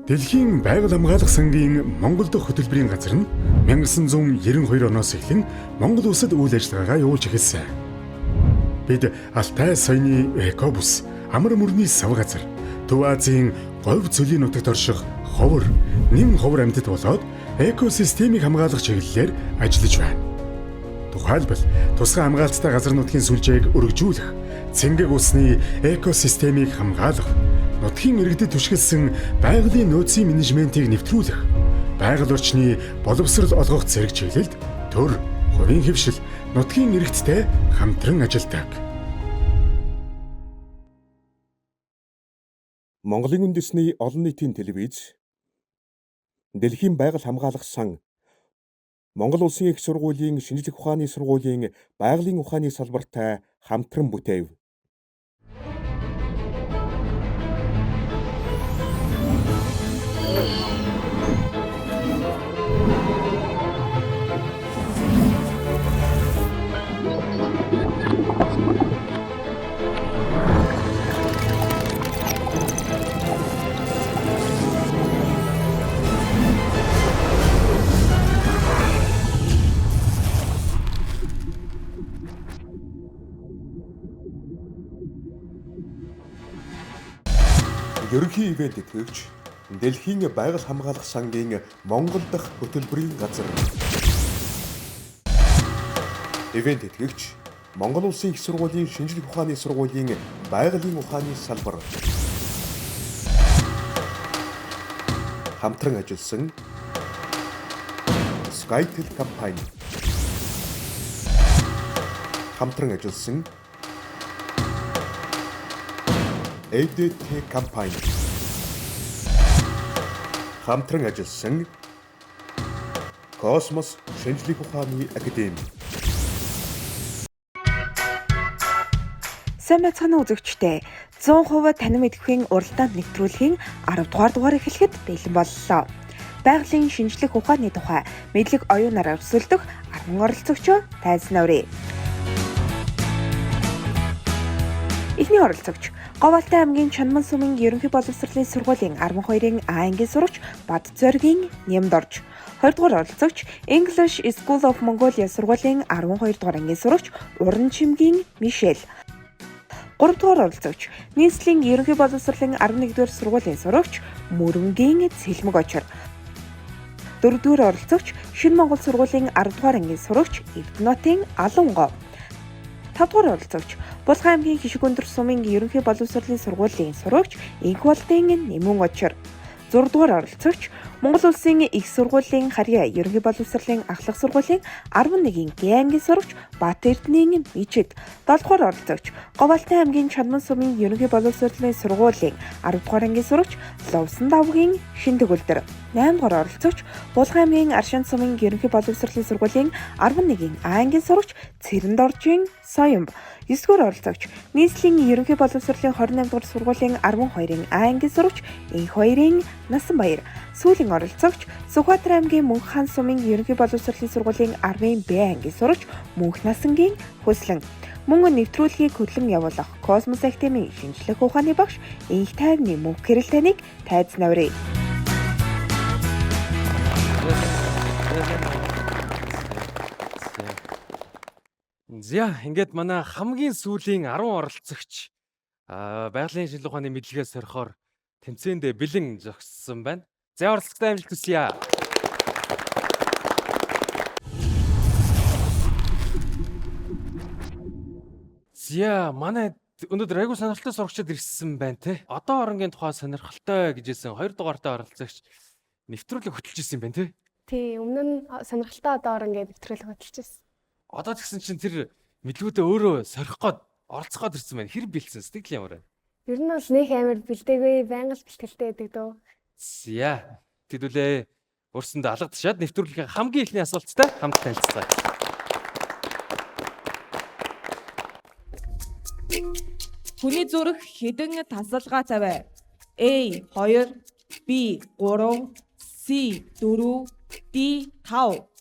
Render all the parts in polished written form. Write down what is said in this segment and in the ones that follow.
Дэлхийн байгаль хамгаалах сангийн Монгол дахь хөтөлбөрийн газар нь 1992 оноос эхлэн Монгол улсад үйл ажиллагаагаа явуулж эхэлсэн. Бид Алтай соёлын экобус, амар мөрний сав газар, Төв Азийн говь цөлийн нутагт орших ховор, нэм ховор амьтад болоод экосистемийг хамгаалах чиглэлээр ажиллаж байна. Тухайлбал тусгай хамгаалцтай газар нутгийн сүлжээг өргөжүүлэх, цэнгэг усны экосистемийг хамгаалах, нутгийн иргэдэд түшгэлсэн байгалийн нөөцийн менежментийг нэвтрүүлэх, байгаль орчны боловсрол олгох зэрэг чиглэлд төр, хувийн хэвшил, нутгийн иргэдтэй хамтран ажилладаг. Монголын үндэсний олон нийтийн телевиз, Дэлхийн байгаль хамгаалах сан, Монгол Улсын их сургуулийн шинжлэх ухааны сургуулийн байгалийн ухааны салбартай хамтран бүтээв. Ерөнхий ивент итгэгч Дэлхийн байгаль хамгаалах сангийн Монгол дахь хөтөлбөрийн газар. Ивент итгэгч Монгол Улсын их сургуулийн шинжлэх ухааны сургуулийн байгалийн ухааны салбар. Хамтран ажилласан Skytel компани. Хамтран ажилласан EDT компани. Хамтран ажилласан Космос шинжлэх ухааны академи. Сайн байцгаана уу үзэгчдээ. 100% танин мэдрэхүйн уралдаанд нэвтрүүлгийн 10 дугаар дугаар эхлэхэд бэлэн боллоо. Байгалийн шинжлэх ухааны тухай мэдлэг оюунаар өрсөлдөх 10 оролцогчоо тайлснаа өрөө. Эхний оролцогч Говьалтай аймгийн Чанман сумын ерөнхий боловсролын сургуулийн 12-ын А ангийн сурагч Бад Зоригийн нямд орж, 20 дугаар оролцогч English School of Mongolia сургуулийн 12 дугаар ангийн сурагч Уран Чимгийн Мишель, 3 дугаар оролцогч нийслэлийн ерөнхий боловсролын 11 дугаар сургуулийн сурагч Мөрөнгийн Цэлмэг Очор, 4 дугаар оролцогч Шинэ Монгол сургуулийн 10 дугаар ангийн сурагч Эрдэнэтийн Алан Гоо, 5 дугаар оролцогч Булган аймгийн Хишгүндэр сумын ерөнхий боловсролын сургуулийн сурагч Инх болтын Нэмүн Очор, 6 дугаар оролцогч Монгол Улсын их сургуулийн Харьяа ерөнхий боловсролын ахлах сургуулийн 11-ийн Г ангийн сурагч Бат Эрдэнийн Мижид, 7 дугаар оролцогч Говьалтай аймгийн Чанман сумын ерөнхий боловсролын сургуулийн 10 дугаар ангийн сурагч Ловсон Давгийн Шин Төгөлдөр, 8 дугаар оролцогч Булган аймгийн Аршин сумын ерөнхий боловсролын сургуулийн 11-ийн А ангийн сурагч Цэрэнд Оржийн Соёмб, 9 дугаар оролцогч нийслэлийн ерөнхий боловсролын 28 дугаар сургуулийн 12-ын А ангийн сурагч Инх баярын Насанбаяр, сүүлийн оролцогч Сүхбаатар аймгийн Мөнх хаан сумын ерөнхий боловсролын сургуулийн 10-ын Б ангийн сурагч Мөнх Насангийн Хүслэн, мөн нэвтрүүлгийг хөтлөн явуулах Космос академийн шинжлэх ухааны багш Инх тайвны Мөнх гэрэл таныг тайзнаа өрөө. За ингээд манай хамгийн сүүлийн 10 оролцогч байгалийн шинжлэх ухааны мэдлэгээ сорихоор тэмцээндээ бэлэн зогссон байна. За оролцогчдод амжилт хүсье. За манай өнөөдөр айгуу сонирхолтой сурагчид ирсэн байна те. Одоо оронгийн тухай сонирхолтой гэжсэн 2 дугаартай оролцогч нэвтрүүлэг хөтлөж ирсэн байна те. Тий, өмнө нь сонирхолтой одоо орон гэдэг нэвтрүүлэг хөтлөж ирсэн. Одоо тэгсэн чинь тэр мэдлгүүдээ өөрөө сорих гээд оролцох гээд ирсэн байна. Хэр бэлдсэн сэтгэл ямар байна? Ер нь бол нэг амар бэлдээгүй, байнга л бэлтгэлтэй байдаг дөө. За тэгвэл өөрсөндөө алгадчихад нэвтрүүлгийн хамгийн ихний асуулттай хамт танилццгаая. Хүний зүрх хэдэн тасалгаа завь? A 2, B 3, C 4, D 5.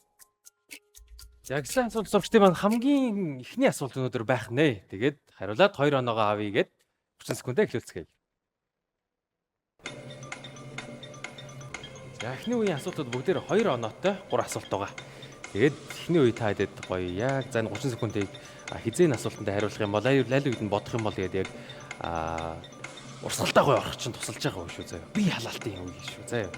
За гэсэн асуулт сурагчдын маань хамгийн ихний асуулт өнөөдөр байх нэ. Тэгээд хариулаад 2 оноогоо авъя гэд 30 секундээр эхлүүлцгээе. За эхний үеийн асуултууд бүгдээр 2 оноотой 3 асуулт байгаа. Тэгээд эхний үе та хэдэд гоё яг за 30 секундыг хизээний асуултанд хариулах юм бол аль үед нь бодох юм бол тэгээд яг урсгалтай гоё орох чинь тусалж байгаа юм шүү заяа. Би халаалтын үе шүү заяа.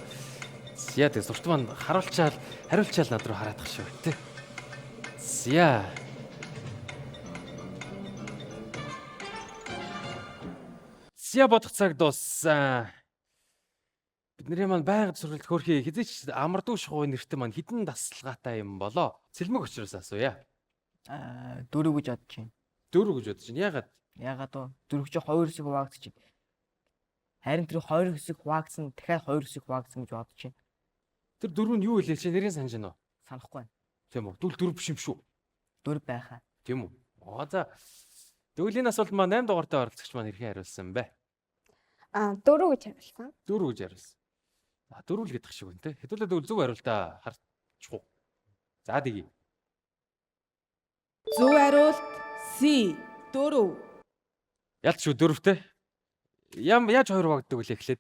Зя тэгээд сурт маань харуулчаал хариулчаал над руу хараадах шүү тий. Зя. Зя бодох цаг дууссан. Бидний маань байнга сургалт хөөрхий хизээч амардуу шахуу нэртэн маань хідэн тасалгаатай юм болоо. Цэлмэг очроос асууя. Дөрөв гэж бодож байна. 4 гэж бодож байна. Ягаад? Ягаад вэ? Дөрөв чи 2 хэсэг хуваагдчих. Харин тэр 2 хэсэг хуваагдсан дахиад 2 хэсэг хуваагдсан гэж бодож байна. Тэр 4 нь юу вэ? Чи нэрийг санаж байна уу? Санахгүй байна. Тийм үү? 4 биш юм шүү. 4 байхаа. Тийм үү? За. Дөвлийн асуулт маань 8 дугаартай оролцогч маань хэрхэн хариулсан бэ? 4 гэж хариулсан. 4 гэж хариулсан. За 4 л гэдэг шиг байна те. Хэдүүлээ зөв хариултаа харчихгүй. За дigi. Зөв хариулт C 4. Ялт шүү 4-тэй. Яаж 2 багтдаг вэ эхлээд?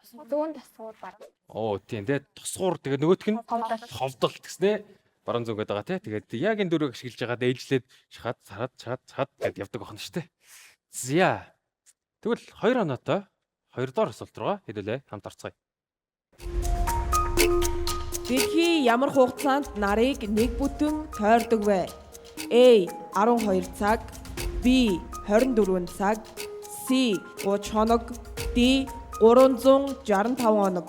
Зүүн тасгуур баруун. Оо тийм те. Тусгуур тэгээ нөгөөх нь Ховдол. ховдолт гэснэ. Баруун зүг гэдэг байгаа те. Тэгээд яг энэ 4-ийг ашиглаж байгаа дэйлжлээд шахаад цараад гэд явдаг байна шүү те. За. Тэгвэл 2 оноотой 2 дахь асуулт руу хэдүүлээ хамт орцгоё. Дэлхий ямар хугацаанд нарыг нэг бүтэн тойрдог вэ? A 12 цаг, B 24 цаг, C 30 хоног, D 365 хоног.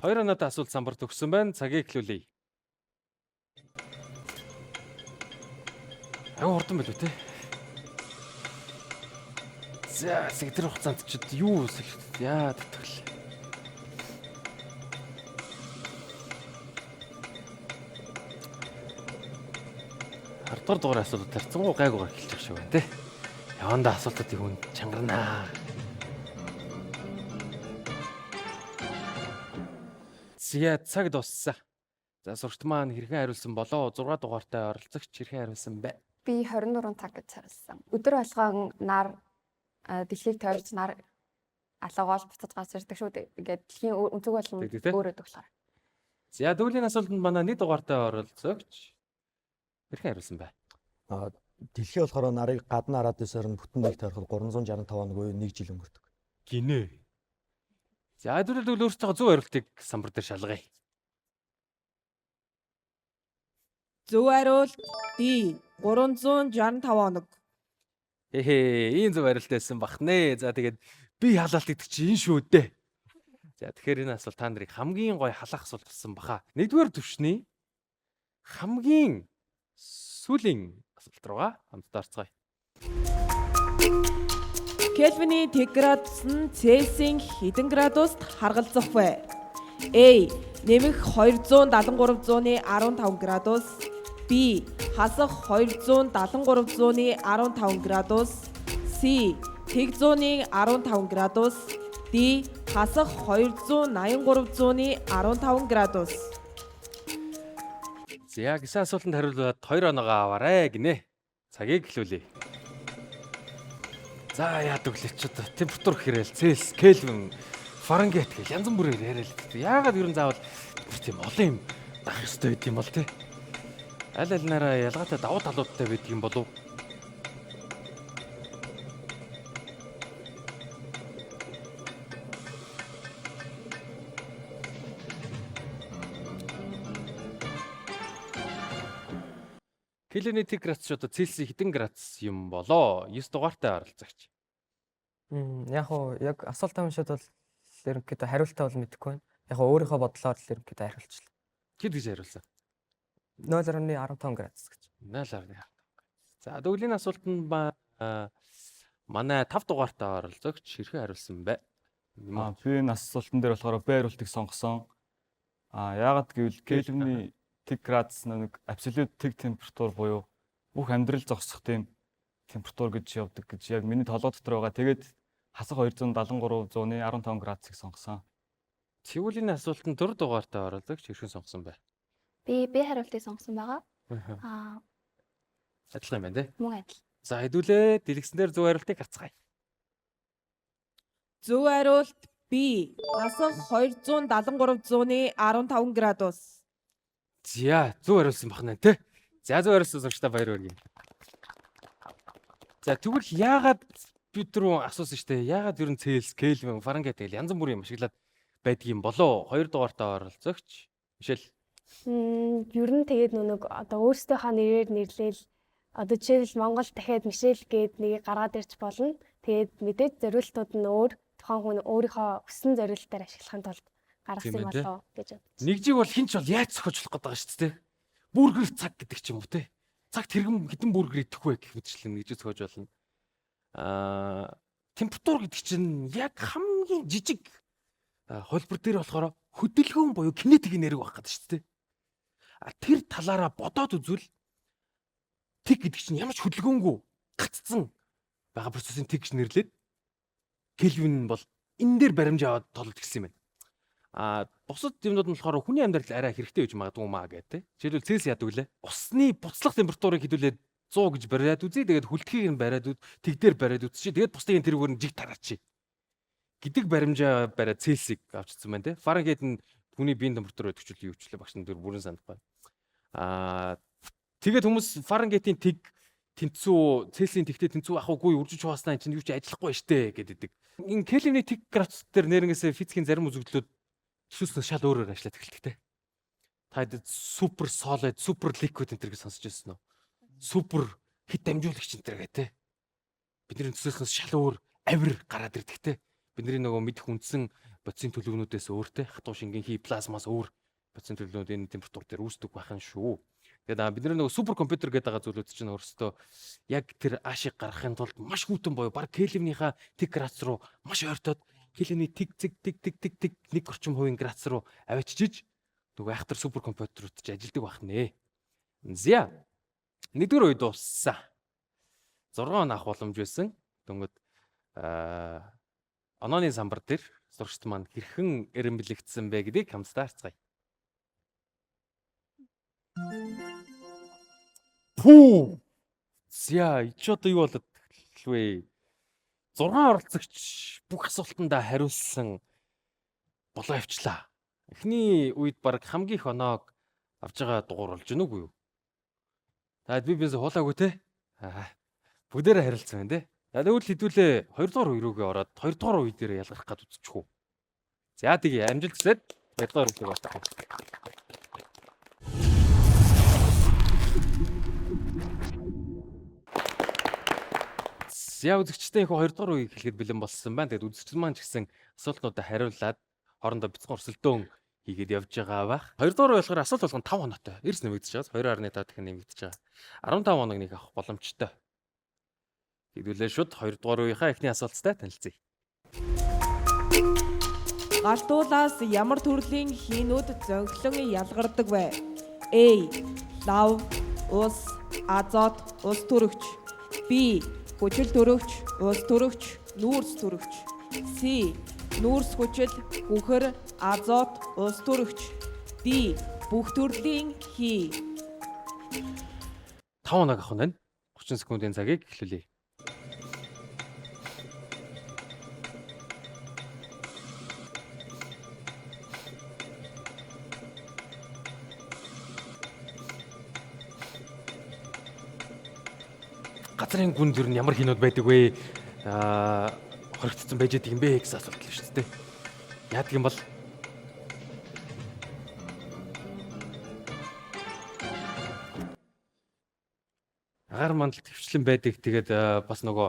2 оноотой асуулт самбар төгссөн байна. Цагийг эхлүүлье. Аяа хурдан байл үү те. За тэр хугацаанд ч юу яа тэтгэл. Хардвар дугаар асуулт тарцсангуу гайгуугаар эхэлж байгаа шүү байна те. Яванда асуултуудыг хүн чангарнаа. Зя цаг дууссан. За сурагч маань хэрхэн хариулсан болоо 6 дугаартай оролцогч хэрхэн хариулсан бэ? Би 24 цаг гэж хариулсан. Өдөр болгон нар дэлхийг тойрч нар алгавал буцаж гарч ирдэг шүү дээ. Ингээд дэлхийн өнцөг болон Тэгдэг те? өөрөө болохоор. За дүүлийн асуултанд манай 1 дугаартай оролцогч хэрхэн хариулсан бэ? Дэлхий болохоор нарыг гадна хараад байсаар нь бүтэн нэг тойроход 365 хоног буюу 1 жил өнгөрдөг. Гинэ. За дүүл өөрсдөө зөв хариултыг самбар дээр шалгая. Зөв хариулт D 365 хоног. Ийм зөв хариултайсан бахнэ. За тэгээд би халаалт гэдэг чи энэ шүү дээ. За тэгэхээр энэ асуулт та нарыг хамгийн гой халаах асуулт болсон баха. 1-р төвшний хамгийн сүүлийн асуулт руугаа хамтдаа орцгоё. Кельвиний тэг градус нь Цельсийн хэдэн градуст харгалзах вэ? A нэмэх 273-ны 15 градус, B хасах 273-ны 15 градус, C тэг 100-ны 15 градус, D хасах 283-ны 15 градус. За гисэн асуултанд хариулаад 2 оноогоо аваарэ гинэ. Цагийг эхлүүлье. За яадаг лээ ч одоо температур хэрэл Цельс, Кельвин, Фаренгейт гэх янз бүрээр яриа л дээ. Яагаад ерөн заавал тийм олон юм дах ёстой гэдэг юм бол те. Аль алинаараа ялгаатай давуу талуудтай байдаг юм болов уу? Кельвиний тэг градус одоо Цельсийн хэдэн градус юм болоо? 9 дугаартай оролцогч. Яг уу яг асуултаа уншаад бол ерөнхийдөө хариултаа бол мэдэхгүй байна. Яг уу өөрийнхөө бодлоор л ерөнхийдөө хариулчихлаа. Хэд гэж хариулсан? 0.15 градус гэж. 0.15. За дөвлийн асуултанд манай 5 дугаартай оролцогч хэрхэн хариулсан бэ? Би энэ асуултан дээр болохоор Б хариултыг сонгосон. Яагаад гэвэл Кельвиний тэг градус нэг абсолют тэг температур буюу бүх амьдрал зогсох тийм температур гэж явдаг гэж яг миний толгой дотор байгаа. Тэгээд хасах 273-ны 15 градусыг сонгосон. Тэгвэл энэ асуултанд 4 дугаартай оролцогч хэрхэн сонгосон бэ? Би Б хариултыг сонгосон байгаа. Адилхан юм байна те. Мөн адил. За хэдүүлээ дэлгэсэн дээр зөв хариултыг харцгаая. Зөв хариулт B B. Насах 273-15 градус. За, зөв хариулсан бахна те. За, зөв хариулсан зурчтай баяр хүргэе. За, тэгвэл яагаад бид рүү асуусан штэ. Яагаад ер нь Цельс, Кельвин, Фаренгейт гэл янз бүрийн юм ашиглаад байдгийн болоо. 2 дугаартаа оролцогч. Мишель. Ер нь тэгээд нүг одоо өөрсдийнхөө нэрээр нэрлээл одоо жишээлбэл Монгол дахиад Мишель гээд нэгийг гаргаад ирж болно. Тэгээд мэдээж зориултууд нь өөр тухайн хүн өөрийнхөө хүссэн зориултаар ашиглахын тулд гаргасан юм болоо гэж бодчих. Нэгжийг бол хинч бол яаж зохиож болох гэдэг шүү дээ. Бүргэр цаг гэдэг ч юм уу те. Цагт хэдэн бүргэр идэх вэ гэх мэтчлэн нэгжийг зохиож болно. Температур гэдэг чинь яг хамгийн жижиг хөлбөр дээр болохоор хөдөлгөөн буюу кинетикийн нэрэг байх гэдэг шүү дээ. Тэр талаараа бодоод үзвэл тэг гэдэг чинь ямар ч хөдөлгөөнгүй гаццсан байгаа процессын тэг гэж нэрлээд Кельвин бол энэ дээр баримж аваад толд гисэн юм байна. Бусад юмнууд нь болохоор хүний амьдралд арай хэрэгтэй гэж магадгүй маа гэдэг. Жишээлбэл Цельс яадаг үлээ. Усны буцлах температурыг хэдүүлээд 100 гэж бариад үзье. Тэгээд хүлтгийг нь бариад тэгдээр бариад үзчихье. Тэгээд бусдын тэрүүгээр нь жиг тараачих. Гэдэг баримжаа бариад Цельсийг авчирсан байна те. Фаренгейт нь хүний биеийн температур өдөгчлөө юу хвчлээ багш нар дөр бүрэн санахгүй. Тэгээд хүмүүс Фаренгейтийн тэг тэнцүү Цельсийн тэгтээ тэнцүү ахуугүй үржиж хуваснаа чинь юу ч ажиллахгүй штэ гэдэг. Энэ Кельвиний тэг градус дээр нэрнгээсээ физикийн зарим үзэгдлүүд төсөөснөө шал өөрөөр ажиллаад эхэлдэг те. Та хэд супер солид, супер ликвид энэ төр гэж сонсч байсан уу? Супер хит дамжуулагч энэ төр гэх те. Бидний төсөөснөөс шал өөр авир гараад ирдэг те. Бидний нөгөө мэдэх үндсэн бодисын төлөвнүүдээс өөр те. Хатуу шингийн хий плазмаас өөр бодисын төлөвнүүд энэ температур дээр үүсдэг байхan шүү. Тэгээд бидний нөгөө супер компьютер гэдэг байгаа зүйлүүд чинь өөрсдөө яг тэр аашиг гаргахын тулд маш хүйтэн боيو баг Кельвинийхаа тэг градус руу маш ойртоод Кельвиний тэг 1 орчим хувийн градус руу авчиж нөгөө айхтар супер компьютерүүд чинь ажилдаг байх нэ. За. Нэгдүгээр үед дууссан. 6 он авах боломж байсан. Дөнгөд онооны самбар дээр сурагчд маань хэрхэн эренбэлэгдсэн бэ гэдгийг хамтдаа харцгаая. Пүү. За, чи одоо юу болоод вэ? 6 оролцогч бүх асуултандаа хариулсан болоо явчлаа. Эхний үед баг хамгийн их оноог авж байгаа дугуур болж гэнэ үгүй юу? За би бинээс хуулаагүй те. Бүгдээрээ харилцсан байна те. За тэгвэл хэдүүлээ 2 дугаар үе рүүгээ ороод 2 дугаар үе дээр ялгарх гад үзчихв. За тэгээ амжилт хүсээд 2 дугаар үеийг батгах. За үзэгчтэй их 2 дугаар үеийг хэлэхэд бэлэн болсон байна. Тэгээд үзэгчд маань ч гэсэн асуултуудаа хариулаад хоорондоо бяцхан өрсөлдөөн хийгээд явж байгаа байх. 2 дугаар болохоор асуулт болгон 5 хоногтой. Эрс нэмэгдэж байгаа. 2.5 дахин нэмэгдэж байгаа. 15 хоног нэг авах боломжтой. Хэдүүлээ шууд 2 дугаар үеийнхаа эхний асуулттай танилцъя. Галтуулаас ямар төрлийн хийнүүд зөнхлөн ялгардаг вэ? A. Лав, ус, азот, ус төрөгч. B. Хүчил төрөгч, ус төрөгч, нүүрс төрөгч. C. Нүүрс хүчил, хүхэр, азот, ус төрөгч. D. Бүх төрлийн хий. 5 хоног авах нь байна. 30 секундын цагийг эхлүүлье. Газрын гүн дэр нь ямар хийнүүд байдаг вэ? Хоригдсон байж байгаа юм бэ гэсэн асуулт л шүү дээ. Яадаг юм бол агаар мандалд хөвчлэн байдаг. Тэгээд бас нөгөө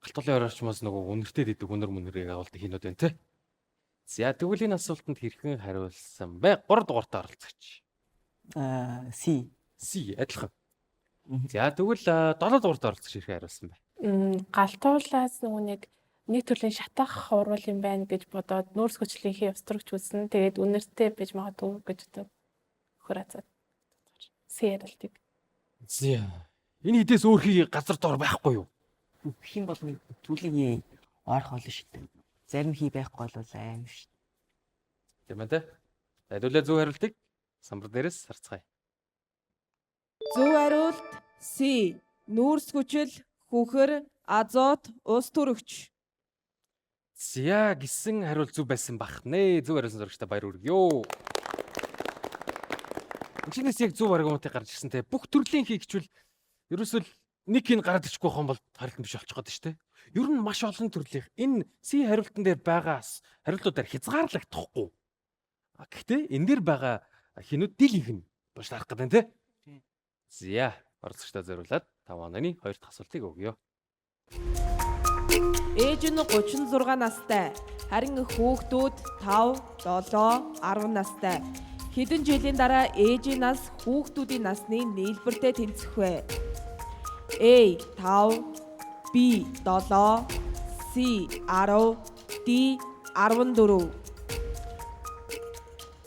галтуулын орчмоос нөгөө үнэртэй дэдэг үнэрийг агуулдаг хийнүүд байна те. За тэгвэл энэ асуултанд хэрхэн хариулсан бэ? 3 дугаартай оролцогч. C адилхан. За тэгвэл 7 дугаартай оролцогч хэрхэн хариулсан бэ? Галтуулаас нэг төрлийн шатах урвал юм байна гэж бодоод нүүрс хүчлийнхээ устөрөгч үзсэн. Тэгээд үнэртэй байж магадгүй гэж одоо хөр азаад. C ярилтыг. За энэ хідээс өөр хий газар дор байхгүй юу? Хин бол түлийн ойрох болно шүү дээ. Зарим хий байхгүй бол аим шүү. Тийм ээ те. Хэдүүлээ зөв хариултыг самбар дээрээс харцгаая. Зөв хариулт C. Нүүрс хүчил, хүхэр, азот, ус төрөгч. Зя гэсэн хариулт зөв байсан бах нэ. Зөв хариулсан зурагчтай баяр хүргье. Чинээс яг зөв аргументыг гарч ирсэн те. Бүх төрлийн хий гэчвэл ерөөсөл нэг хин гараад ичихгүй хон бол харилт биш болчих гээд шүү дээ. Ер нь маш олон төрлийн энэ C хариултан дээр байгаа хариултуудаар хязгаарлагдахгүй. Гэхдээ энэ дээр байгаа хинүүд дийлийнх нь болж тарах гэдэг нь те. Зя оролцогчдоо зориулаад 5 онооны 2 дахь асуултыг өгье. Ээж нь 36 настай. Харин хүүхдүүд 5, 7, 10 настай. Хэдэн жилийн дараа ээжийн нас хүүхдүүдийн насны нийлбэртэй тэнцэх вэ? A 5, B 7, C 10, D 14.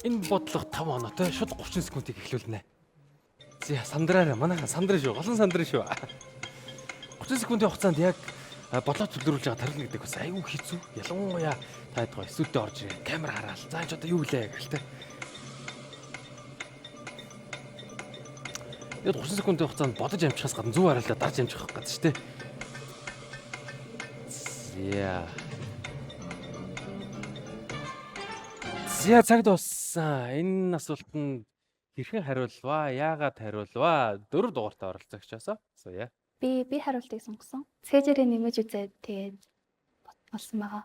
Энэ бодлого 5 оноотой шууд 30 секундыг эхлүүлнэ. Зя сандраараа манай сандраа шүү. Голон сандраа шүү. 30 секундын хугацаанд яг бодлоо төлөвлөж байгаа тархин гэдэг бас айгүй хэцүү. Ялангуяа та хэд студид орж ирээ. Камер хараал. За энэ ч одоо юу гэлээ гэлтэй. Яг 30 секундын хугацаанд бодож амжихаас гадна зөв хариултаа дарж амжих гэдэг шүү дээ. Зя цаг дууссан. Энэ асуултанд хэрхэн хариулваа? Яагаад хариулваа? 4 дугаартай оролцогчоосоо. Соёо. Би хариултыг сонгосон. Цэжэрээ нэмэж үзээд тэгээд болсон байгаа.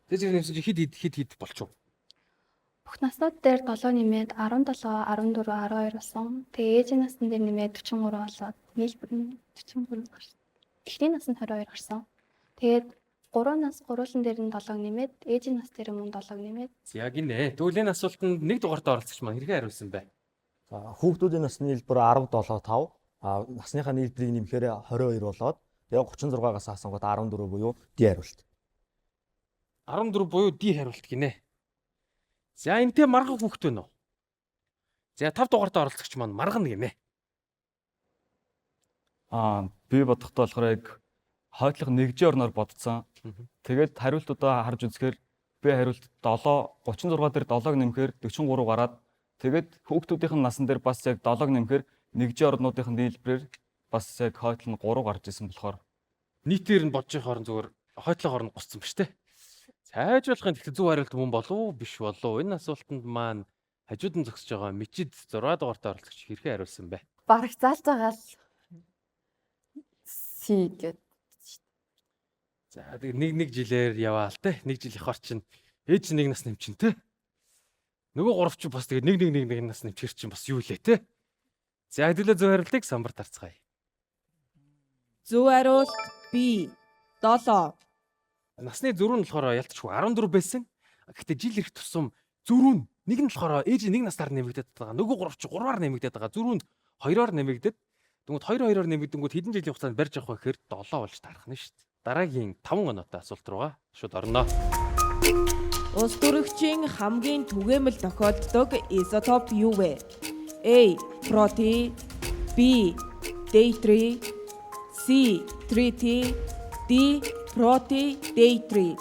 Цэжэр нэмсэн чи хид болчих. Бүх наснууд дээр 7 нэмээд 17, 14, 12 болсон. Тэгээ ээжийн насны дээр нэмээд 43 болоод нийлбэр нь 43 гарсан. Эхний нас нь 22 гарсан. Тэгээд 3 нас гурван дээр нь 7 нэмээд ээжийн нас дээр мөн 7 нэмээд. Яг инэ. Тэгвэл энэ асуултанд 1 дугаартай оролцогч маань хэрхэн хариулсан бэ? За хүүхдүүдийн насны нийлбэр 17 5. Насныхаа нийлбэрийг нэмэхээр 22 болоод тэгээ 36-аас асангууд 14 буюу D хариулт. 14 буюу D хариулт гинэ. За энтэй маргах хүүхд вэ нөө? За 5 дугаартай оролцогч маань маргана гинэ. Би бодохдоо болохоор яг хойтлох нэгжийн орноор бодцсон. Тэгээд хариултуудаа харж үзэхээр би хариулт 7 36 дээр 7-г нэмэхээр 43 гараад тэгээд хүүхдүүдийнх нь насан дээр бас яг 7-г нэмэхээр нэгжийн орнуудын нийлбэрээр бас яг хойтлол нь 3 гарч исэн болохоор нийтээр нь бодож байгаа зүгээр хойтлох орн гусцсан ба штэ. Цайж болохын тэгт зөв хариулт мөн болов биш болов. Энэ асуултанд маань хажууд нь зогсож байгаа мичид 6 дугаартай оролцогч хэрхэн хариулсан бэ? Бараг заалж байгаа л C гэдэг. За нэг жилээр яваал те. Нэг жил их орчин ээж нэг нас нэмчин те. Нөгөө гуравч бас тэгээд нэг нас нэмчир чинь бас юу лээ те. За хэдүүлээ зөв хариултыг самбар тарцгаая. Зөв хариулт B 7. Насны зөрүү нь болохоор ялтчгүй 14 байсан. Гэхдээ жил ирэх тусам зөрүү нь нэг нь болохоор ээж нэг насаар нэмэгдээд байгаа. Нөгөө гуравч 3-аар нэмэгдээд байгаа. Зөрүүнд 2-оор нэмэгдээд тэгвэл 2-2-оор нэмэгдэнгүүт хэдэн жилийн хугацаанд барьж авах вэ гэхээр 7 болж тархна шүү дээ. Дараагийн 5 оноотой асуулт руугаа шууд орноо. Улс төрөгчийн хамгийн түгээмэл тохиолддог изотоп юу вэ? A. Protein, B. Day3, C. Triti, D. Protein Day3.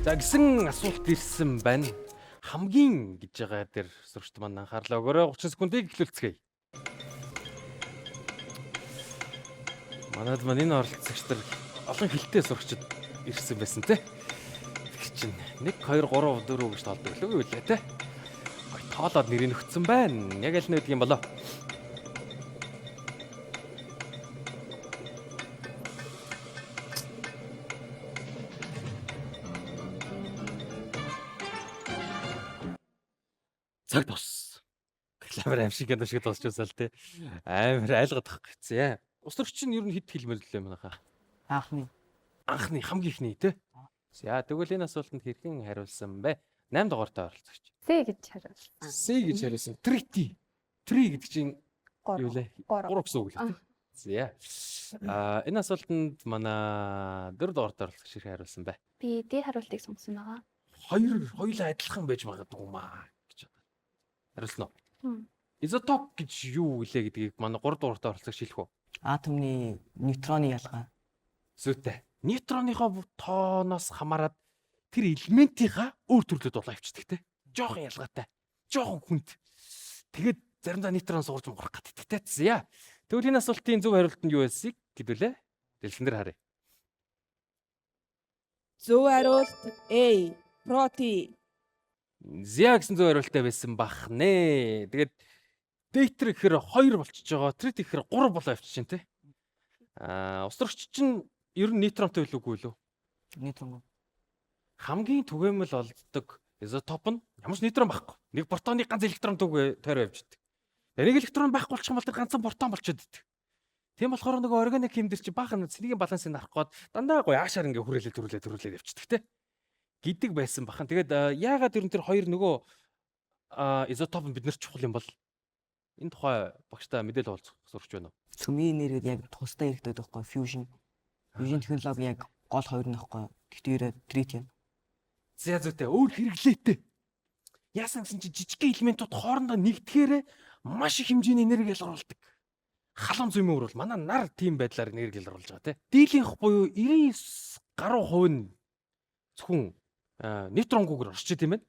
За гисэн асуулт ирсэн байна. Хамгийн гэж байгаа дээр сурагчд маань анхаарлаа өгөөрэй. 30 секундыг эхлүүлцгээе. Манайд маань энэ оролцогчдор олон хилтэй сурагчд ирсэн байсан те. Тэг чинь 1 2 3 4 гэж тоолдог л үү те. Тоолоод нэрийг өгсөн байна. Яг аль нь гэдэг юм болоо. Цаг тус. Камер амшиг гэдэг шиг тусч үзэл те. Амар айлгаад тах гэсэн. Ус төрч чинь ер нь хэд хэлмэл лээ манайха. Анхны хамгийн ихний те. За тэгвэл энэ асуултанд хэрхэн хариулсан бэ? 8 дугаартай оролцогч. C гэж хариулсан. C гэж хариулсан. Triti. Tri гэдэг чинь юу лээ? 3 гэсэн үг лээ. За. Энэ асуултанд манай 4 дугаартай оролцогч хэрхэн хариулсан бэ? Би D хариултыг сонгосон байгаа. Хоёулаа адилхан байж магадгүй юм аа гэж байна. Хариулсан уу? Изотоп гэж юу гэлээ гэдгийг манай 3 дугаартай оролцогч хэлэх үү? атомны нейтроны ялгаа. Зүйтэй. Нейтроныхоо тооноос хамаарат тэр элементийнхаа өөр төрлөд болоо авчдаг те. Жохон ялгаатай. Жохон хүнд. Тэгээд заримдаа нейтрон суурж мурах гэдэг те. За. Тэгвэл энэ асуултын зөв хариулт нь юу байсыг гэдүүлээ. Дэлгэн дээр харъя. Зөв хариулт A. Проти. Зя гэсэн зөв хариултаа байсан бах нэ. Тэгээд дейтер гэхээр 2 болчихж байгаа. Трит гэхээр 3 болоо явчихжин те. Устрагч чинь ер нь нейтронтой билүү үгүй лөө? Нейтрон. Хамгийн түгээмэл олддог изотоп нь ямар ч нейтрон байхгүй. Нэг протоны ганц электрон тойроо явждаг. Нэг электрон байхгүй болчих юм бол тэр ганцхан протон болчиход идэг. Тийм болохоор нөгөө органик хэмдэр чи баахан цэгийн балансыг харах гээд дандаа гоё аашаар ингээ хүрээлээд явчихдаг те. Гидэг байсан бахан. Тэгээд яагаад ер нь тэр хоёр нөгөө изотоп нь биднэр чухал юм бол энэ тухай багштай мэдээлэл олцох сурч байна уу? Цөмийн нэрүүд яг тусдаа хэрэгтэй байхгүй fusion. Fusion технологи яг гол хоёр нь байхгүй. Гэхдээ тритиум. За зүйтэй өөр хэрэглээтэй. Яасан гэсэн чи жижигхэн элементүүд хоорондоо нэгдэхээр маш их хэмжээний энерги ялгаруулдаг. Халуун зүймэн бол манай нар тийм байдлаар энерги ялгаруулж байгаа те. Дийлийнх буюу 99 гаруй хувь нь зөвхөн нейтронгүйгээр орчиж тийм байна.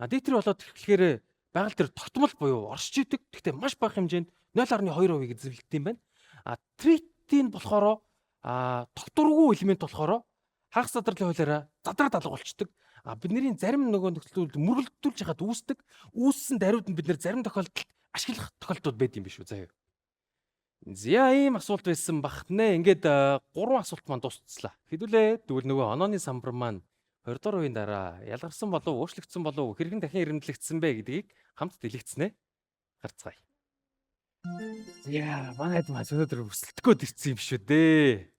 Дейтер болоод тэгэхээр байгаль дээр тогтмол буюу оршиж идэг. Гэхдээ маш бага хэмжээнд 0.2% эзэмлдэг юм байна. Тритийн болохоор тогтворгүй элемент болохоор хагас задралын хуулиараа задраад алга болчдөг. Бидний зарим нөгөө нөхцөлд мөргөлдүүлж хахад үүсдэг. Үүссэн даруйд нь бид нэр зарим тохиолдолд ашиглах тохиолдлууд байд юм биш үү заяа. Зя ийм асуулт байсан бахнэ. Ингээд 3 асуулт маань дуусцлаа. Хэдүүлээ тэгвэл нөгөө онооны самбар маань 20 дугаар үеийн дараа ялгарсан болов өөрчлөгдсөн болов хэрхэн дахин ирэмдлэгдсэн бэ гэдгийг хамт дэлгэцнэ. Гарцгаая. Зя манайд маш өнөөдөр өсөлтгөөд ирсэн юм шүү дээ.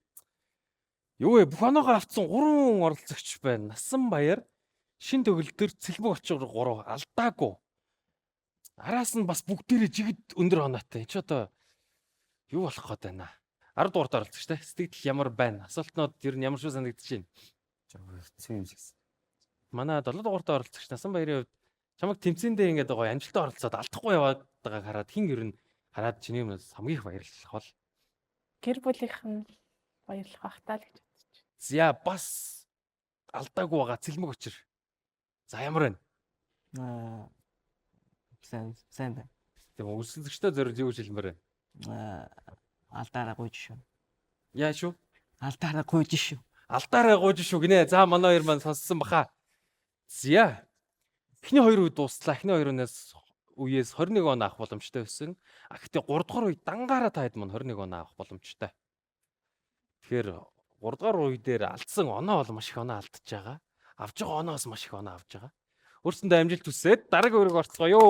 Юу вэ? Бүх оноогоо авцсан 3 оролцогч байна. Насан Баяр, Шин Төгөлдөр, Цэлбэг Очгор 3 алдаагүй. Араас нь бас бүгдээрээ жигд өндөр оноотой. Энд ч одоо юу болох гээд байна? 10 дугаарт оролцогчтой. Сэтгэл ямар байна? Асуултнууд ер нь ямар шүү санагдаж байна? Хэцүү юм шигсэн. Манай 7 дугаарт оролцогч Насан Баярын хувьд чамаг тэмцээндээ ингээд гоё амжилттай оролцоод алдахгүй яваад байгааг хараад хин ер нь хараад чиний өмнөөс хамгийн их баярлах бол Гэр бүлийнх нь баярлах бах таа л гэж бодож байна. зя бас алдаагүй байгаа Цэлмэг Очир. За ямар байна? Сайн байна. Тийм өсөлтөгчтэй зориулж юу хэлмээр байна? Алдаараа гуйж шүү. Яа шүү? Алдаараа гуйж шүү. Алдаараа гуйж шүү гинэ. За манай хоёр маань сонссон баха. Зя. Эхний хоёр үе дуслаа. Эхний хоёр үеэс 21 он авах боломжтой байсан. Гэхдээ 3 дугаар үе дангаараа таад маань 21 он авах боломжтой. Тэгэхээр 3 дугаар үе дээр алдсан оноо бол маш их оноо алдчихж байгаа. Авж байгаа оноос маш их оноо авж байгаа. Өөрсөндөө амжилт хүсээд дараагийн үрийг орцгоё.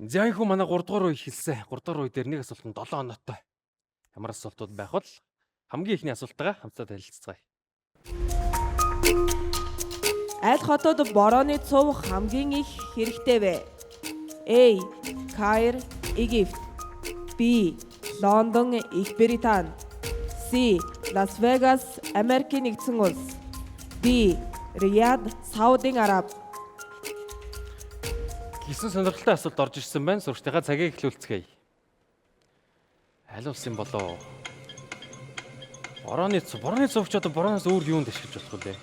Зяхуу манай 3 дугаар үе хэлсэн. 3 дугаар үе дээр нэг асуулт нь 7 оноотой. Ямар асуултууд байх бол хамгийн ихний асуултаа хамтдаа танилцгаая. Аль хотод борооны цув хамгийн их хэрэгтэй вэ? A. Каир, Египт. B. Лондон, Их Британь. C. Лас Вегас, Америкийн нэгдсэн улс. D. Рияд, Саудын Араб. Гисэн сонирхолтой асуулт орж ирсэн байна. Сурагчдынхаа цагийг эхлүүлцгээе. Аль улсын болоо? Борооны цувч одоо борооноос өөр юунд ашиглаж болох вэ?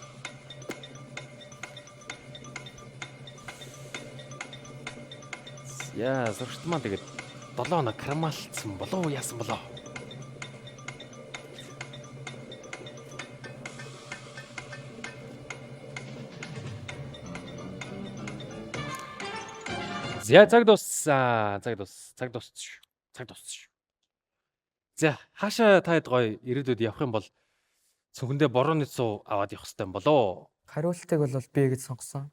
Яа, сурагчд маань тэгээд 7 оноо кармалцсан болов уу, яасан болоо? За цаг дууссан. Цаг дууссан. За хаашаа таад гоё ирээдүйд явах юм бол цүнхэндээ борооны цуу аваад явах хэрэгтэй юм болоо. Хариултыг бол би гэж сонгосон.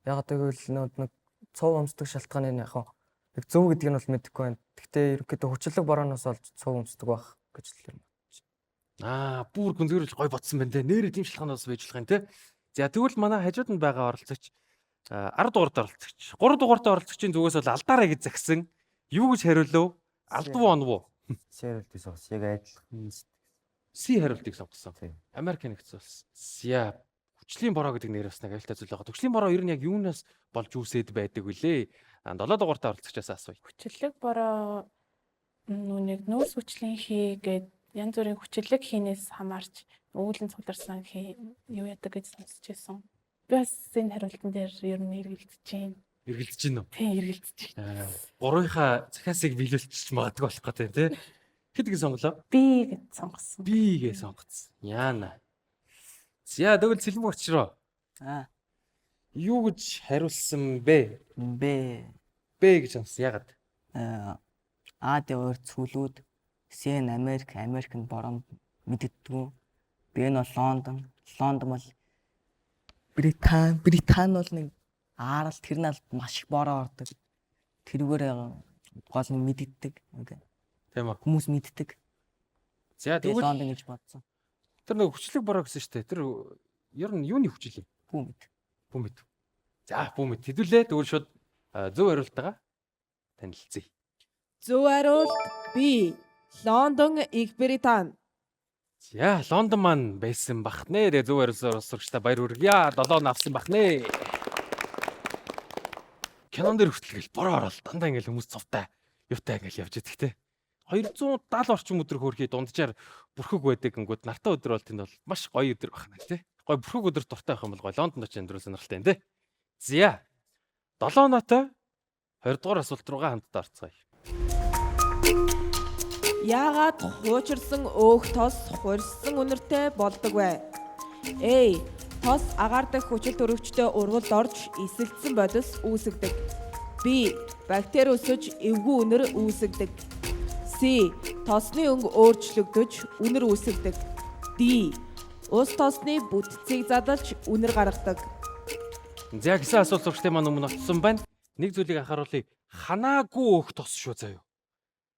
Яг тэгвэл нэг цов өмсдөг шалтгааны яг нэг зөв гэдгийг нь бол мэдэхгүй байна. Гэхдээ ерөнхийдөө хүчлэг борооноос олж цов өмсдөг байх гэж л юм байна. Бүр гүнзгийрүүлж гоё бодсон байна те. Нэрээ тийм шалтгаанаас байж болох юм те. За тэгвэл манай хажууд нь байгаа оролцогч 10 дугаарт оролцогч. 3 дугаарт оролцогчийн зүгээс бол алдаарай гэж загсан. Юу гэж хариулв? Алдвуу онвуу? Хариултыг сонгосон. Яг адилхан. Си хариултыг сонгосон. Америк нэгдсэн улс. Яа, хүчлийн бороо гэдэг нэр бас нэг аюултай зүйл байгаа. Хүчлийн бороо ер нь яг юунаас болж үүсээд байдаг вүлээ? 7 дугаарт оролцогчоос асууя. Хүчлэг бороо нүг нөөц хүчлийн хийгээд янз бүрийн хүчлэг хийнээс хамаарч үүлэн цугларсан юу яадаг гэж сонсч байсан. Би бас энэ хариултан дээр ер нь эргэлдэж байна. Эргэлдэж байна уу? Тийм, эргэлдэж байна. Бурууныхаа захиасыг биелүүлчих магадгүй болох гэдэг тийм. Хэд гэж сонголоо? Би гэж сонгосон. Би гэж сонгоцсон. Яана. За тэгвэл Сэлбэг очроо. Аа. Юу гэж хариулсан бэ? Бэ. Б гэж сонсон. Ягаад? Ад өөр цүлүүд Сен Америкийн борон мэддэггүй. Б нь бол Лондон. Лондон бол Британи бол нэг аарал тэр нь маш их бороо ордог. Тэрүүгээр гол нь мэддэг. Тийм үү? Хүмүүс мэддэг. За Тэгээд тэгвэл Лондон гэж бодсон. тэр нэг хүчлэг бороо гэсэн шүү дээ. Тэр ер нь юуны хүчил юм? Бүүмэд. За бүүмэд хэдүүлээ. Тэгвэл шууд зөв хариултаа танилцъя. Зөв хариулт B. Лондон, Их Британи. За Лондон маань байсан бах нэ. Тэгээ зөв хариулсан сурагчтай баяр хүргье. 7 авсан бах нэ. Кинон дээр хүртэл гэл бороо ороод дандаа ингээл хүмүүс цовтай юутай ингээл явж идэх те. 270 орчим өдөр хөөрхий дунджаар бүрхэг байдаг гингүүд нартаа өдөр бол тэнд бол маш гоё өдөр байна те. Гоё бүрхэг өдөр дуртай байх юм бол гоё Лондонд очиж амьдрал сонирхолтой юм те. За 7 нотой 20 дугаар асуулт руугаа хамтдаа орцгоё. Яагаад хуучирсан өөх тос хурьсан үнэртэй болдог вэ? A. Тос агаар дахь хүчил төрөвчтэй ургалд орж эсэлдсэн бодис үүсгдэг. B. Бактери өсөж эвгүй үнэр үүсгдэг. C. Тосны өнгө өөрчлөгдөж үнэр үүсгдэг. D. Ус тосны бүтцийг задалж үнэр гаргадаг. За гэсэн асуулт сурагчтай маань өмнө олцсон байна. Нэг зүйлийг анхааруулъя. Ханаагүй өөх тос шүү заяа.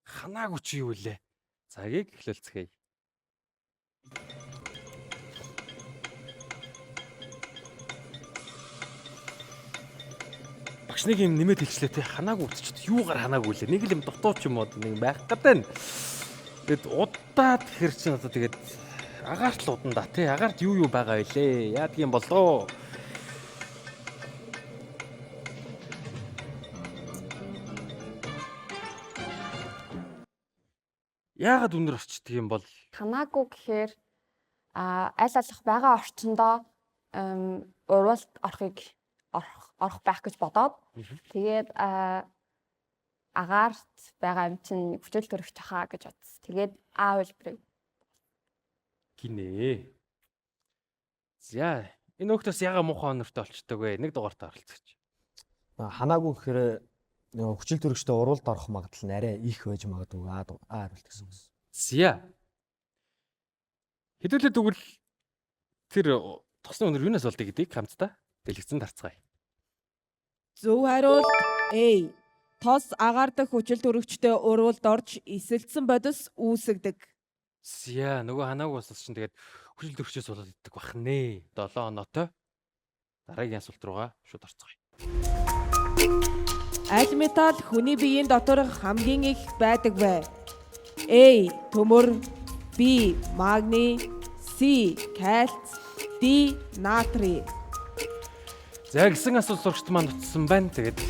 Ханаагүй чи юу вэ? Цагийг эхлэлцгээе. Багш нэг юм нэмээд хэлчлээ те. Ханаагүй үтчихэд юугаар ханаагүй лээ. Нэг л юм дутууч юм уу нэг байх гэдэг нь. Тэгэд удаад хэр чин одоо тэгээд агаарт л уданда те. Агаарт юу байгаа вэ? Яадаг юм болоо? Яагаад үнэр орчдөг юм бол? Ханаагүй гэхээр аль алах байгаа орчиндоо урвалт орох байх гэж бодоод тэгээд агаарт байгаа юм чинь хүчил төрөгч хаа гэж бодсон. Тэгээд А хэлбэрийг Гинэ. За энэ өөхтөөс ягаа муухай онортой болчдөг вэ? Нэг дугаартаа оролцооч. Ханаагүй гэхээр нөгөө хүчил төрөгчтэй уралд орох магадлал нь арай их байж магадгүй А хариулт гэсэн үг. За. Хэдүүлээ тэгвэл тэр тосны өнөр юунаас болдгийг гэдгийг хамтдаа дэлгэцэн тарцгаая. Зөв хариулт A. Тос агаар дахь хүчил төрөгчтэй уралд орж эсэлдсэн бодис үүсгдэг. За нөгөө ханаагүй бас чинь тэгээд хүчил төрөгчөөс болоод иддэг бах нэ. 7 оноотой. Дараагийн асуулт руугаа шууд орцгоё. Аль металл хүний биеийн дотор хамгийн их байдаг вэ? A. Төмөр, B. Магний, C. Кальц, D. Натрий. За гэсэн асуулт сурагчд маань утсан байна. Тэгээд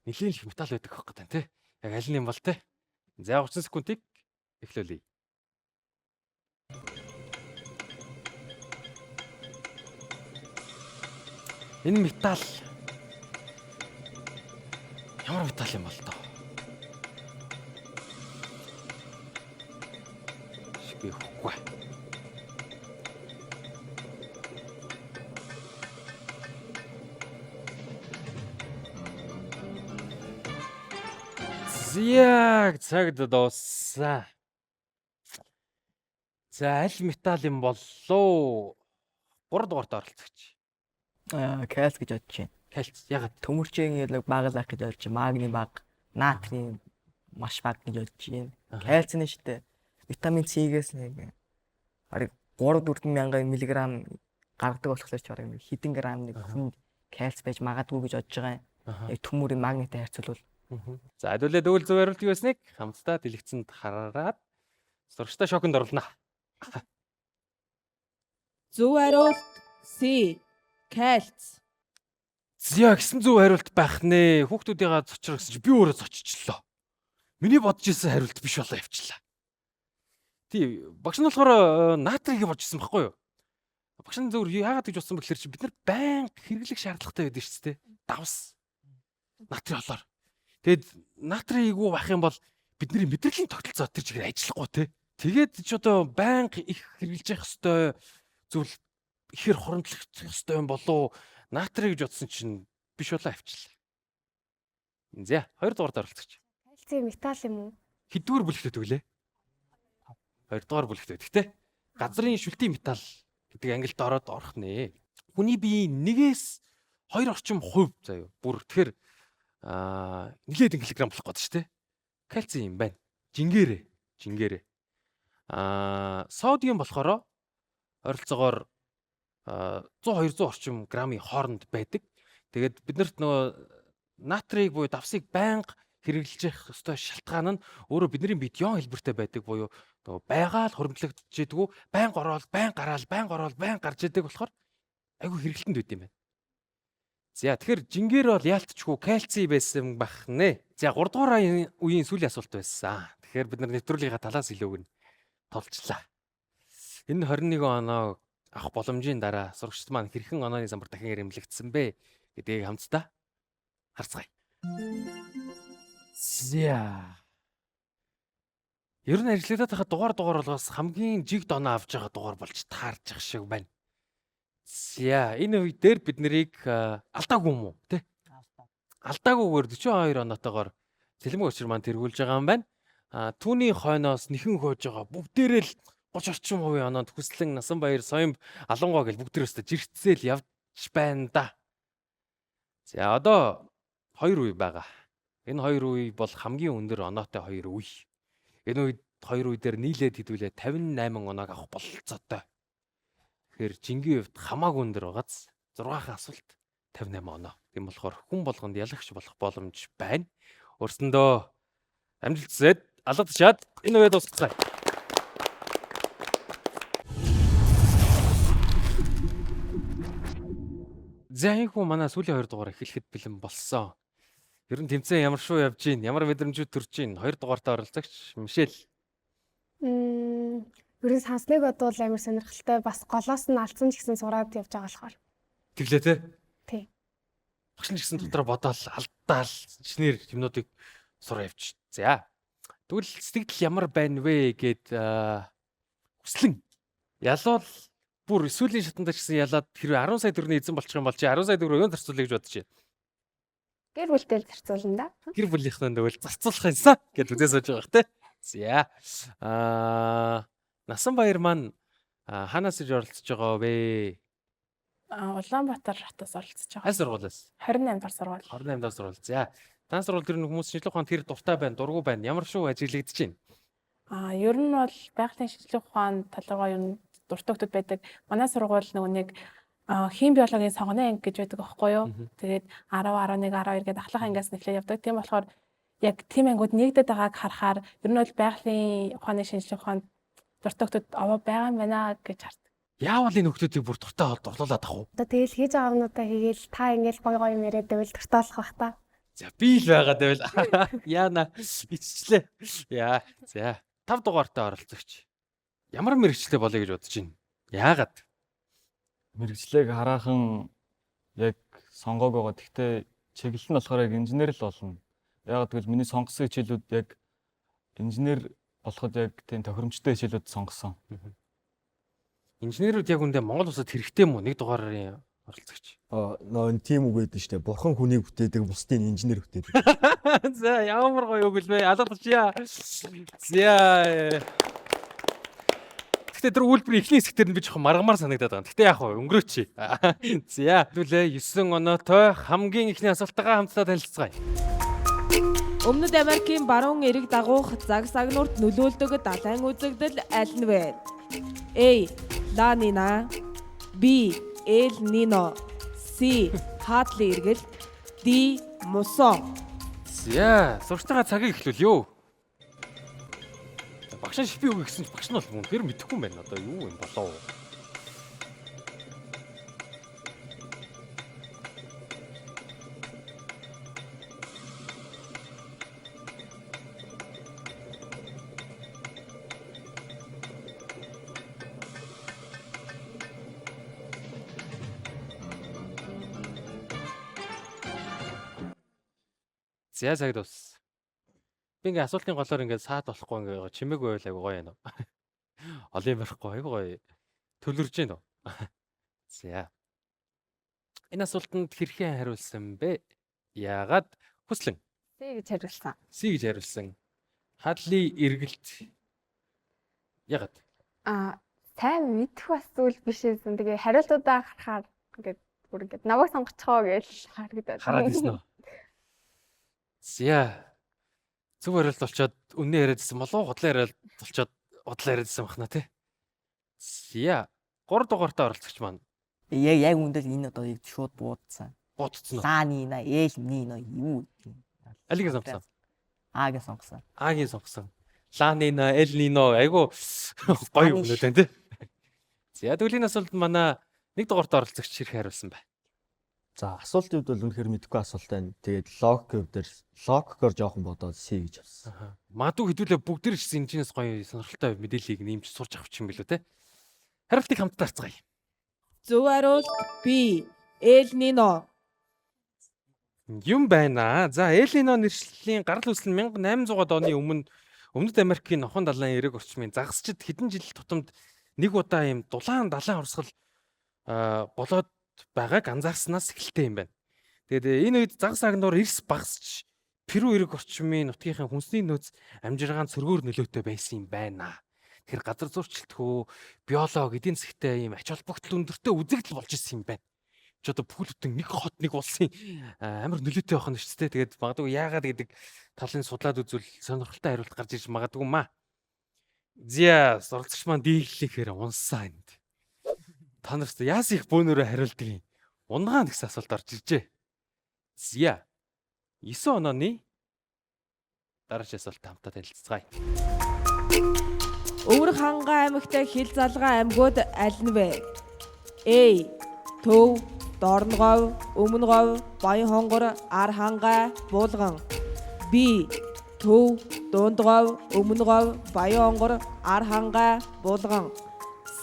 нэлийн их металл байдаг байх гэдэг тий. Яг аль нь юм бол тий. За 30 секундыг эхлүүлье. Энэ металл ямар металл юм бол тоо? Шигэ хөхгүй. Яг цагт дууссан. За аль металл юм боллоо? 3 дугаарт оролцогч. Кальц гэж бодож байна. Кальц ягаад? Төмөрчийн яг бага лах гэж бодож байна. Магний бага, натрийн маш бага гэж бодож байна. Кальц нь шүү дээ. Витамин C-гээс нэг 3-4 мянган миллиграм гаргадаг болохоор ч бараг хэдэн грамм нэг хүн кальц байж магадгүй гэж бодож байгаа юм. Яг төмөрийн магнитай харьцуулбал. За хэдүүлээ дүүл зөв хариулт юу байсныг хамтдаа дэлгэцэнд хараад сурагчтай шоконд оруулнаа. Зөв хариулт C. Кальц. Зя гэсэн зөв хариулт байх нэ. Хүүхдүүдийнхаа цочроо гэсэн чи би өөрөө цоччлоо. Миний бодож исэн хариулт биш болоо явчлаа. Тий, багш нь болохоор натрийг бодож исэн байхгүй юу? Багш нь зөвөр яагаад гэж бодсон бэ гэхээр чи бид нар байнга хэрэглэх шаардлагатай байдаг шүү дээ. Давс. Натри олоор. Тэгэд натрийг юу байх юм бол бидний мэдрэлийн тогтолцоо тэр чигээр ажиллахгүй те. Тэгээд ч одоо байнга их хэрэгжилж явах хэвээр зүйл ихэр хоромтлох хэвээр юм болов наатрий гэж бодсон чинь биш болоо авчлаа. За 2 дугаард оролцогч. Кальци металл юм уу? Хэдвэр бүлэгт өгөлээ? 2 дугаар бүлэгт. Гэтэ газрын шүлтийн металл гэдэг ангилд орох нэ. Хүний биеийн 1-2 орчим хувь заяа. Бүр тэгэхээр нэлээд килограмм болох гэдэг шүү дээ. Кальци юм байна. Жингээрээ. Содиум болохоор ойролцоогоор 100-200 орчим граммын хооронд байдаг. Тэгээд биднэрт нөгөө натрийг буюу давсыг байнга хэрэгжилж явах ёстой шалтгаан нь өөрөө бидний биед ён хэлбэртэй байдаг буюу нөгөө байгаал хуримтлагдчихдэггүй, байнга ороод, байнга гарч идэг болохоор айгүй хэрэгэлтэнд байд юм байна. За тэгэхээр жингээр бол яалтчгүй кальци байсан бах нэ. За 3 дугаар үеийн сүүлийн асуулт байсан. Тэгэхээр бид нар нэвтрүүлгийнхаа талаас илүүг нь толчлаа. Энэ 21 оноо авах боломжийн дараа сурагчид маань хэрхэн онооны самбар дахин ирэмлэгдсэн бэ гэдгийг хамтдаа харцгаая. За. Ер нь ажиллагдаад байгаа дугаар болгоос хамгийн жигд оноо авч байгаа дугаар болж таарж байгаа шиг байна. За энэ үе дээр бид нарыг алдаагүй юм уу те? Алдаагүйгээр 42 оноотойгоор Цэлмэг очир маань тэргүүлж байгаа юм байна. Түүний хойноос нэхэн хөөж байгаа бүгдээрээ л 30 орчим хувийн оноонд Хүслэн, Насанбаяр, Соёмб, Алангой гэл бүгдээрээ жиргцээл явж байна да. За одоо 2 үе байгаа. Энэ 2 үе бол хамгийн өндөр оноотой 2 үе. Энэ үед 2 үе дээр нийлээд хэдүүлээ 58 оноог авах бололцоотой. Тэгэхээр жингийн хувьд хамаагүй өндөр байгааз 6 асуулт 58 оноо. Тийм болохоор хүн болгонд ялагч болох боломж байна. Өөрсөндөө амжилт хүсээд алга тушаад энэ үед дуусгацгаая. За энэ хүн манай сүүлийн 2 дугаар эхлэхэд бэлэн болсон. Ер нь тэмцээн ямар шүү явж гин, ямар мэдрэмжүүд төрж гин. 2 дугаартаа оролцогч Мишель. Ер нь сансныг бодвол амар сонирхолтой, бас голоос нь алдсан ч гэсэн сураад явж байгаа болохоор. Тэглээ те? Тий. Багш ч гэсэн дотроо бодоол алдаал чинээр юмнуудыг сураа явчих. За. Тэгвэл сэтгэл ямар байна вэ гэд хүслэн ялуул бүр сүүлийн шатанда ч гэсэн ялаад хэрвээ 10 сая төгрөгийн эзэн болчих юм бол чи 10 сая төгрөг юунд зарцуулъя гэж бодож байна? Гэр бүлтэй зарцуулна да. Гэр бүлийнхнээ тэгвэл зарцуулах юмсан гэд үзээ сууж байгаа хэ. За. Насанбаяр маань ханаас иж оролцож байгаа вэ? Улаанбаатар хотоос оролцож байгаа. Аль сургуулиас? 28 дахь сургууль. 28 дахь сургууль. За. Тань сургууль дээр хүмүүс шинжлэх ухаанд тэр дуртай байна, дургүй байна. Ямар шүү ажиглагдаж байна? Ер нь бол байгалийн шинжлэх ухаан талгаа ер нь дуртай хүмүүс байдаг. Манай сургууль нөгөө нэг хим биологийн сонгоны анги гэж байдаг аахгүй юу? Тэгээд 10, 11, 12 гэдэг ахлах ангиас нэхлээд явдаг. Тийм болохоор яг тийм ангиуд нэгдэд байгааг харахаар ер нь бол байгалийн ухааны шинжлэх ухаанд дуртай хүмүүс аваа байгаа юм байна гэж хардаг. Яавал энэ хүмүүсийг бүр дуртай дурлуулад ах уу? Одоо тэгэл хийж байгаа юмнуудаа хийгээл та ингээл гой гой юм яриад байвал дуртай болох бах та. За би л байгаад байвал яана иччлээ. Яа. За 5 дугаартаа оролцогч. Ямар мэрэгчлээ болоё гэж бодож байна? Яагаад? Мэргэжлийг хараахан яг сонгоог байгаа. Гэхдээ чиглэл нь болохоор яг инженер л болно. Яагаад гэвэл миний сонгосон хичээлүүд яг инженер болоход яг тийм тохиромжтой хичээлүүд сонгосон. Инженерүүд яг үндэ Монгол улсад хэрэгтэй юм уу? 1 дугаарын оролцогч. Нөө тийм үг байдаг шүү дээ. Бурхан хүнийг бүтээдэг, бусдын инженер бүтээдэг. За ямар гоё үг л бэ? Алгадчихъя. За. Гэтэ тэр үйлдвэрийн эхний хэсгээр нь би жоохон маргамаар санагдаад байгаа. Гэтэ яах вэ? Өнгөрөөч. За. Хэвлээ 9 оноотой хамгийн ихний асуултаагаа хамтдаа танилцгаая. Өмнөд Америкийн баруун эрэг дагуух загнуурт нөлөөлдөг далайн үзэгдэл аль нь вэ? A. La Nina, B. El Nino, C. Хаадлын эргэлт, D. Мусон. За, сурчтайгаа цагийг эхлүүл ёо. Багш нь шипи үг гэсэн ч багш нь бол үнэхээр мэдэхгүй юм байна. Одоо юу юм болоо. За цаг дуус. Би ингээ асуултын голоор ингээ саад болохгүй ингээ чимээгүй байл айгу гоё юм. Олон барихгүй айгу гоё. Төлөрж гин үү? За. Энэ асуултанд хэрхэн хариулсан бэ? Яагаад хүслэн? Си гэж хариулсан. Си гэж хариулсан. Хадли эргэлт. Яагаад? Сайн мэдэх асуул биш байсан. Тэгээ хариултуудаа харахаар ингээд бүр ингээд намайг сонгоцгоо гэж харагдаад. Хараад ирсэн үү? За. Зөв хариулт болчоод үнэн яриадсан болов уу? Худлаа яриад болчоод худлаа яриадсан бахна тий. За. 3 дугаартай оролцогч маань. Яг үндэл энэ одоо яг шууд буудсан. Буудсан уу? Лаанина, ээлнина юу? Алиг сонгосон. Аагийн сонгосон. Аагийн сонгосон. Лаанина, элнино айгу гоё юм байна тий. За тэгвэл энэ асуулт манай 1 дугаартай оролцогч хэрэг хариулсан бай. За асуултын хувьд бол үнэхээр мэдгүй асуулт байна. Тэгээд логикийн хувьд логикоор жоохон бодоод C гэж авсан. Магадгүй хэдүүлээ бүгд ч гэсэн энэчнээс гоё сонирхолтой мэдээллийг нэмж сурч авах юм билүү те. Хариултыг хамтдаа харцгаая. Зөв хариулт B. El Nino. Юм байна. За Элнино нэршлийн гарал үүсэл 1800-аад оны Өмнөд Америкийн Нохон далайн эрэг орчмын загасчид хэдэн жил тутамд нэг удаа юм дулаан далайн урсгал болоод байгааг анзаарснаас эхэлтэй юм байна. Тэгээд энэ үед загас агнуур эрс багасч Перу эрэг орчмын нутгийнхаа хүнсний нөөц амжиргаанд сөргөөр нөлөөтэй байсан юм байна. Тэгэхээр газар зурчилт хөө биолог эдийн засгтай юм ач холбогдол өндөртэй үзэгдэл болж ирсэн юм байна. Ч одоо бүхэл бүтэн нэг хот нэг улсын амар нөлөөтэй байх нь шүү дээ. Тэгээд магадгүй яагаад гэдэг талын судлаад үзвэл сонирхолтой хариулт гарч ирж магадгүй маа. Зя суралцагч маань дийлэхээр унсаа энд. Та нарт яас их бөөнөрөө хариулдаг юм. Унгаан гэсэн асуулт орж иржээ. Зя 9 онооны дараач асуулт хамтаа танилцгаая. Өвөр хангаа аймагтай хил залгаа аймагуд аль нь вэ? A. Төв, Дорногов, Өмнөгов, Баян хонгор, Ар хангаа, Буулган. B. Төв, Дундгов, Өмнөгов, Баян хонгор, Ар хангаа, Буулган.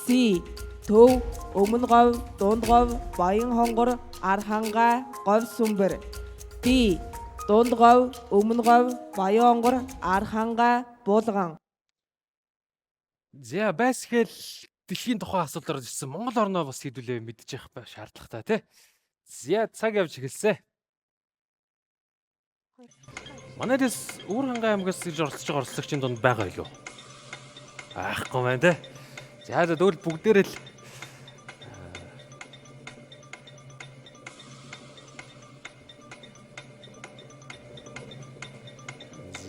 C. Төв, Өмнөгов, Дундгов, Баян хонгор, Ар хангаа, Говь сүмбэр. D. Дундгов, Өмнөгов, Баян хонгор, Ар хангаа, Буулган. За байсгээл дэлхийн тухайн асуулт орж ирсэн. Монгол орноо бас хэдүүлээ мэдчих байх шаардлагатай тий. За цаг явж эхэлсэн. Манайдас Өвөр хангаа аймгаас ирж оролцож байгаа оролцогчийн дунд байгаа юу? Аахгүй байна тий. За тэгвэл бүгдээрээ л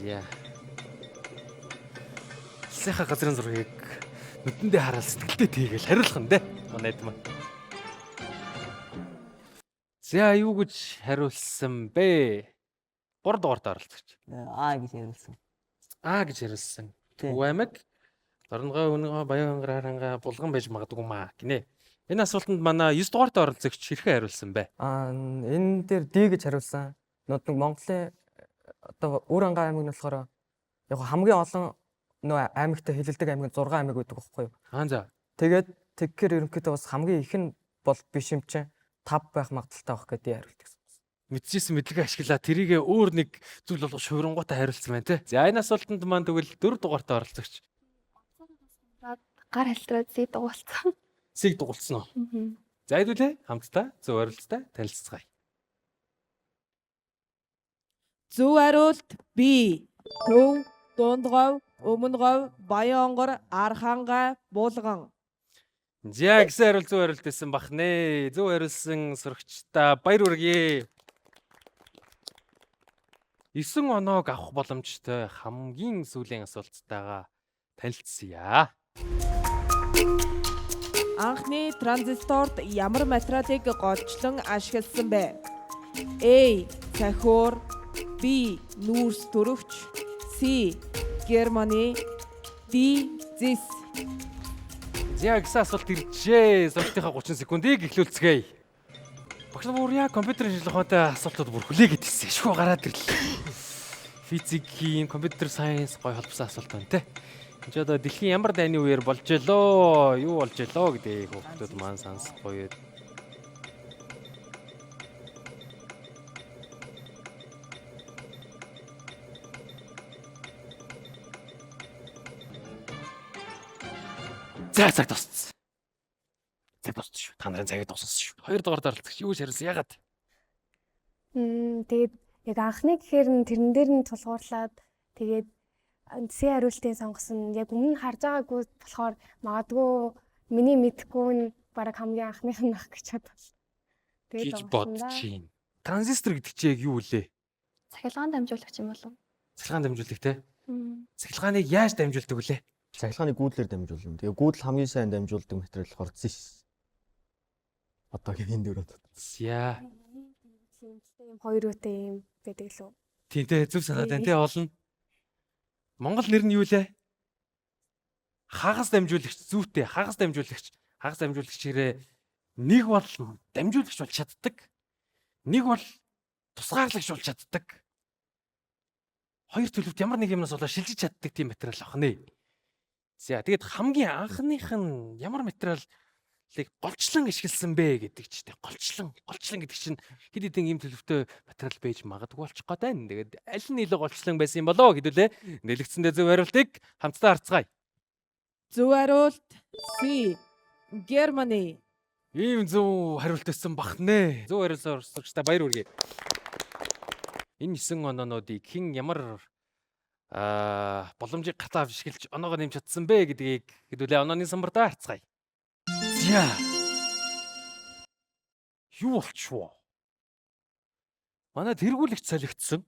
За сайхан газрын зургийг нүдэндээ хараад сэтгэлдээ тийгээл хариулах нь дээ. Манайд маань. За юу гэж хариулсан бэ? 3 дугаартай оролцогч. Аа гэж хариулсан. Аа гэж хариулсан. Төв аймаг, Дорногов, Өмнөгов, Баян хонгор, Ар хангаа, Булган байж магадгүй маа гинэ. Энэ асуултанд манай 9 дугаартай оролцогч хэрхэн хариулсан бэ? Энэ дээр D гэж хариулсан. Нэг Монголын одоо Өвөр хангаа аймаг нь болохоор яг хамгийн олон нөө аймагтай хэлэлдэг аймаг 6 аймаг байдаг байхгүй юу? За. Тэгээд тэгэхээр ерөнхийдөө бас хамгийн их нь бол биш юм чинь 5 байх магадaltaй байх гэдэг хариулт гэсэн. Мэдчихсэн мэдлэгээ ашиглаа. Тэрийгээ өөр нэг зүйл болгож хувирангуудаа хариулсан байна те. За энэ асуултанд маань тэгвэл 4 дугаартай оролцогч. Гар халтраад зээ дугуулсан. Сэг дугуулсан уу? За хэдүүлээ хамтдаа зөв хариулттай танилцгаая. Зөв хариулт B. Төв, Дундгов, Өмнөгов, Баян хонгор, Ар хангаа, Буулган. За гэсэн хариулт зөв хариулт байсан бах нэ. Зөв хариулсан сурагчдаа баяр хүргэе. 9 оноог авах боломжтой хамгийн сүүлийн асуулттайгаа танилцъя. Анхны транзисторт ямар материалыг голчлон ашигласан бэ? A. Цахиур, B. Нүүрс төрөвч, C. Германы, D. Зис. За гэсэн асуулт иржээ. Сургалтынхаа 30 секундыг эхлүүлцгээе. Багш нар бүр яг компьютерийн шинжилгээ ухаантай асуултууд бүр хүлээгээд ирсэн. Шгүй гараад ирлээ. Физикийн, компьютер сайенс гой холбосон асуулт байна те. Энд одоо дэлхийн ямар дайны үеэр болж элөө, юу болж элөө гэдэг хүүхдүүд маань сонсохгүй. За цаг туссан. Цаг туссан шүү. Та нарын цагийг дуусгасан шүү. 2 дугаар оролцогч юу шариулсан ягаад? Тэгээд яг анхны гэхээр нь тэрэн дээр нь тулгуурлаад тэгээд C хариултыг сонгосон. Яг өмнө нь харж байгаагүй болохоор магадгүй миний мэдхгүй нь бараг хамгийн анхных нь ах гэж бодлоо. Гэж бодчих. Транзистор гэдэг чинь яг юу вэ? Цахилгаан дамжуулагч юм болов? Цахилгаан дамжуулдаг те. Цахилгааныг яаж дамжуулдаг вүлээ? Цахилгааны гүйдлэр дамжуулна. Тэгээ гүйдэл хамгийн сайн дамжуулдаг материал болохоор зис. Одоогийн энэ дөрөв. Яа. Ийм хоёр үетэй юм байдаг лөө. Тийм те зөв санаад байна те олон. Монгол нэр нь юу лээ? Хагас дамжуулагч зүйтэй хагас дамжуулагч. Хагас дамжуулагчээрээ нэг бол дамжуулагч болж чаддаг. Нэг бол тусгаарлагч болж чаддаг. Хоёр төлөвт ямар нэг юмнаас болоо шилжиж чаддаг тийм материал авах нэ. За тэгээд хамгийн анхных нь ямар материалыг голчлон ашигласан бэ гэдэг ч тийм голчлон гэдэг чинь хэд хэдэн ийм төлөвтэй материал байж магадгүй болчих гээд байна. Тэгээд аль нь илүү голчлон байсан юм болоо гэдүүлээ. Нэлэгцэндээ зөв хариултыг хамтдаа харцгаая. Зөв хариулт C. Германы. Ийм зөв хариулт өгсөн бахнэ. Зөв хариулсан оролцогчдаа баяр хүргэе. Энэ 9 оноонуудыг хэн ямар боломжийг гатаа авчилж оноогоо нэмж чадсан бэ гэдгийг хэдүүлээ онооны самбардаа харцгаая. За. Юу болчихвоо? Манай тэргүүлэгч солигдсон.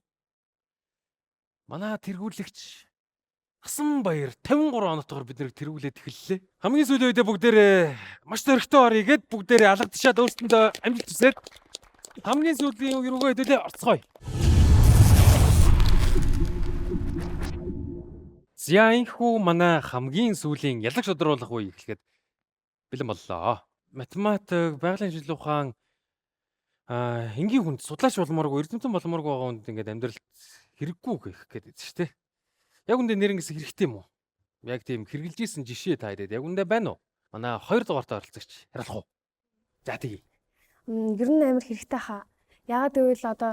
Манай тэргүүлэгч Хасанбаяр 53 оноотойгоор бид нэрийг тэргүүлээд эхэллээ. Хамгийн сүүлийн үедээ бүгдээрээ маш зөрөгтэй орё гэд бүгдээрээ алгадчихад өөрсөндөө амжилт хүсээд хамгийн сүүлийн юугаа хэдүүлээ орцгоё. Зяинхүү манай хамгийн сүүлийн ялагч тодруулах үе эхлэхэд бэлэн боллоо. Математик, байгалийн шинжилгээ ухаан энгийн хүнд судлаач болмооргүй, эрдэмтэн болмооргүй байгаа хүнд ингээд амьдралд хэрэггүй гэх гэдэг чинь тийм. Яг үндэ нэрэн гэсэн хэрэгтэй юм уу? Яг тийм хэрэгжилжсэн жишээ та ирээд яг үндэ байна уу? Манай 2 дугаарт оролцогч ярилах уу? За тэгье. Ер нь амар хэрэгтэй хаа. Яагаад гэвэл одоо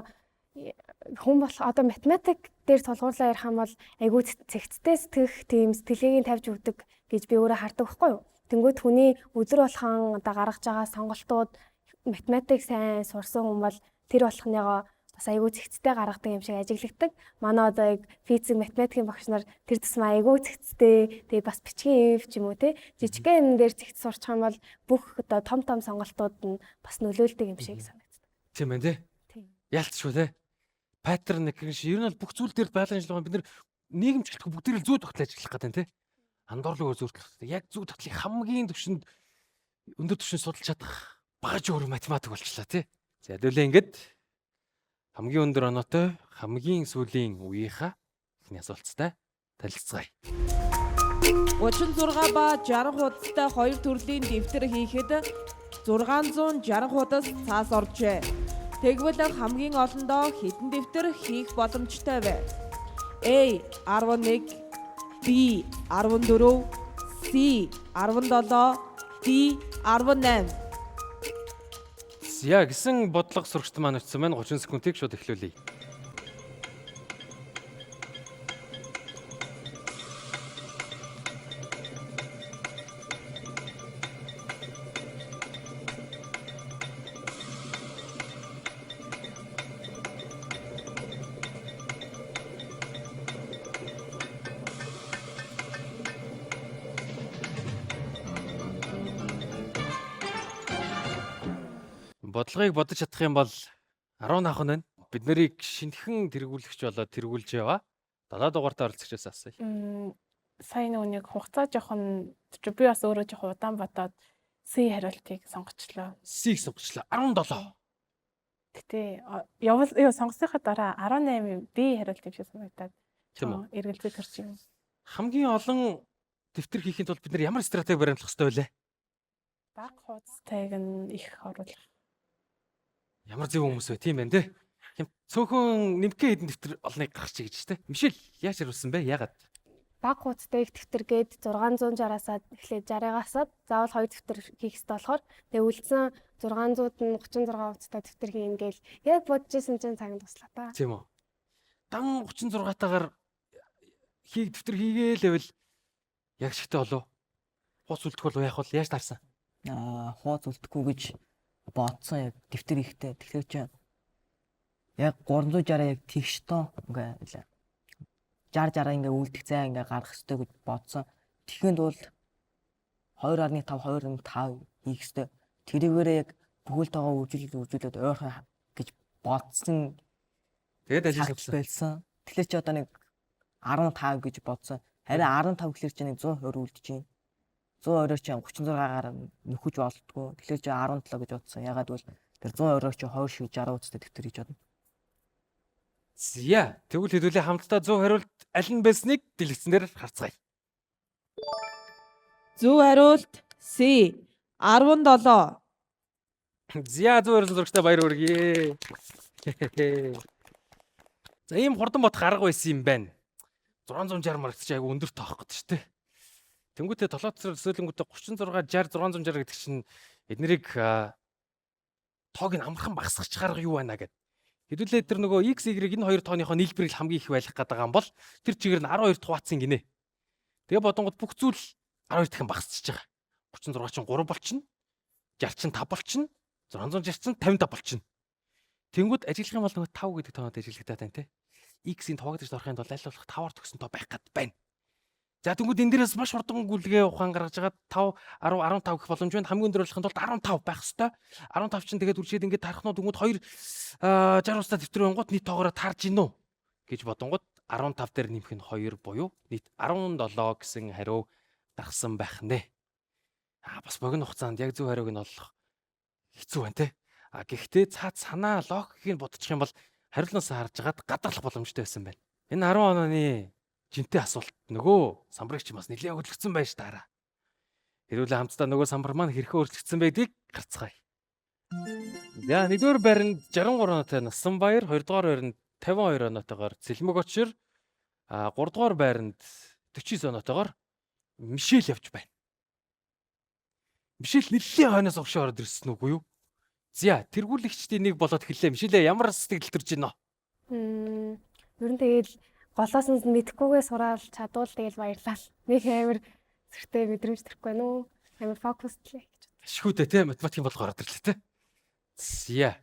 хүн бол одоо математик дээр тулгуурлаа ярих юм бол айгүй цэгцтэй сэтгэх тийм сэтгэлгээг тавьж өгдөг гэж би өөрөө хардаг байхгүй юу? Тэнгүүд хүний өдөр болгон одоо гаргаж байгаа сонголтууд математик сайн сурсан хүн бол тэр болгоныгоо бас айгүй цэгцтэй гаргадаг юм шиг ажиглагдаг. Манай одоо яг физик математикийн багш нар тэр тусмаа айгүй цэгцтэй тэгээ бас бичгийн эв ч юм уу те жижигхэн юм дээр цэгц сурчих юм бол бүх одоо том сонголтууд нь бас нөлөөлдөг юм шиг санагддаг. Тийм байна те. Яалтчгүй те. Паттерн гэх юм шиг ер нь бол бүх зүйл дээр байгалийн ажиллагаа бид нар нийгэмч гэлтгүй бүгд зүү тогтол ажиллах гэдэг те. Андуурлаг зөвлөлт. Яг зүү тогтлыг хамгийн түвшинд өндөр түвшинд судалж чадах багаж өөр математик болчлаа тий. За хэдүүлээ ингээд хамгийн өндөр оноотой хамгийн сүүлийн үеийнхаа ихний асуулттай танилцгаая. 36 ба 60 хуудастай хоёр төрлийн дэвтэр хийхэд 660 хуудас цаас оржээ. Тэгвэл хамгийн олондоо хэдэн дэвтэр хийх боломжтой вэ? A 11, B 14, C 17, D 18. За гэсэн бодлого сурагчд маань очсон байна. 30 секундыг шууд эхлүүлье. Бодлогыг бодож чадах юм бол 10 ахын байна. Бид нарыг шинэхэн тэргүүлэгч болоод тэргүүлж яваа. 70 дугаартай оролцогчоос асууя. Сая нэг хугацаа жоохон би бас өөрөө жоохон удаан бодоод C хариултыг сонгочлоо. C сонгочлоо 17. Гэтэ сонгосныхаа дараа 18 B хариулт юм шиг санагдаад. Тийм үү? Эргэлзээ төрч юм. Хамгийн олон дэвтэр хийхэд бол бид нар ямар стратеги баримтлах хэрэгтэй вэ? Бага хуудастайг нь их оруулах. Ямар зөв хүмүүс вэ? Тийм байна те. Цөөхөн нэмгээ хэдэн дэвтэр олныг гаргачих гэж те. Мишель яаж хариулсан бэ? Яагаад? Бага хуудастай их дэвтэр гээд 660-аас эхлээд 60-аас заавал 2 дэвтэр хийх хэрэгтэй болохоор тэгээ үлдсэн 600-д нь 36 хуудастай дэвтэр хийн гээл яг бодож исэн чинь цаг туслаа та. Тийм үү. Дан 36-таагаар дэвтэр хийгээл байвал яг шигтэй болов. хууц үлдэх бол яах вэ? Яаж таарсан? Хууц үлдэхгүй гэж бодсон яг дэвтэр ихтэй. Тэгэхээр чи яг 360 яг тэгш тоо ингээ 60 ингээ үлдэх зай ингээ гарах хэрэгтэй гэж бодсон. Тэгэхэд бол 2.5 2.5 хийх хэрэгтэй. Тэрийгээрээ яг бүхэлдээ үржүүлээд ойрхон гэж бодсон. Тэгээд ажилласан байсан. Тэгэхээр чи одоо нэг 15 гэж бодсон. Харин 15 гэхэлэр чи нэг 120 үлдэж байна. 120-оор чи 36-аар нөхөж болтгоо. Тэгэхээр чи 17 гэж бодсон. Ягаад бол тэр 120-оор чи 20 шиг 60 үстэй дэвтэр хийж бодно. Зя. Тэгвэл хэдүүлээ хамтдаа 100 хариулт аль нь байсныг дэлгэцэн дээр харцгаая. Зөв хариулт C 17. Зя 100 хариулсан зурагтай баяр хүргэе. За ийм хурдан бодох арга байсан юм байна. 660 маркт чи айгу өндөр тоох гэдэг шүү дээ. Тэнгүүтээ толооцор өсөөлөнгүүтээ 36 60 660 гэдэг чинь эднэрийг тоог нь амархан багасгах арга юу байна гэд. Хэдүүлээ тэр нөгөө x y энэ хоёр тооныхоо нийлбэрийг хамгийн их байлгах гэдэг юм бол тэр чигээр нь 12 тухаацсан гинэ. Тэгээ бодонгод бүх зүйл 12 дахин багасчихж байгаа. 36 чинь 3 болчихно. 60 чинь 5 болчихно. 660 чинь 55 болчихно. Тэнгүүд ажиглах юм бол нөгөө 5 гэдэг тоонод ажиглагдаад байна те. X-ийн тоогдож орохын тулд аль болох 5-аар төгсөн тоо байх гад байна. За тэнгүүд энэ дээрээс маш хурдан гүйлгээ ухаан гаргаж байгаа 5 10 15 гэх боломж байна. Хамгийн өндөр болохын тулд 15 байх хэвээр. 15 чинь тэгээд үржээд ингээд тархнууд тэнгүүд 2 60 устаа дэвтэр онгууд нийт тоогоороо таарж гинөө гэж бодонгууд 15 дээр нэмэх нь 2 буюу нийт 17 гэсэн хариу гаргасан байх нэ. Бас богино хугацаанд яг зөв хариуг нь олох хэцүү байна те. Гэхдээ цаад санаа логикийг бодчих юм бол хариулнаас харж агаад гадаглах боломжтой байсан байна. Энэ 10 онооны жинтэй асуулт нөгөө самбарыг чи бас нэлээд хөдөлгцсөн байж таараа. Хэрвээ хамтдаа нөгөө самбар маань хэрхэн өөрчлөгдсөн байдгийг гарцгаая. За 1-р байранд 63 оноотой Насанбаяр, 2-р байранд 52 оноотойгоор Цэлмэг Очир, 3-р байранд 49 оноотойгоор Мишель явж байна. Мишель нэлээд хойноос огшоо ороод ирсэн үгүй юу? За тэргүүлэгчдийн нэг болоод хэллээ. Мишель ямар сэтгэл төрж байна вэ? Ер нь тэгэл голоос нь мэдхгүйгээ сураал чадвал тэгэл баярлал. Нэг амар зэрэгтэй мэдрэмж төрөхгүй байна уу? Амар фокустлээ гэж. Шхүүдээ те математикийн болгоор ороод ирлээ те. За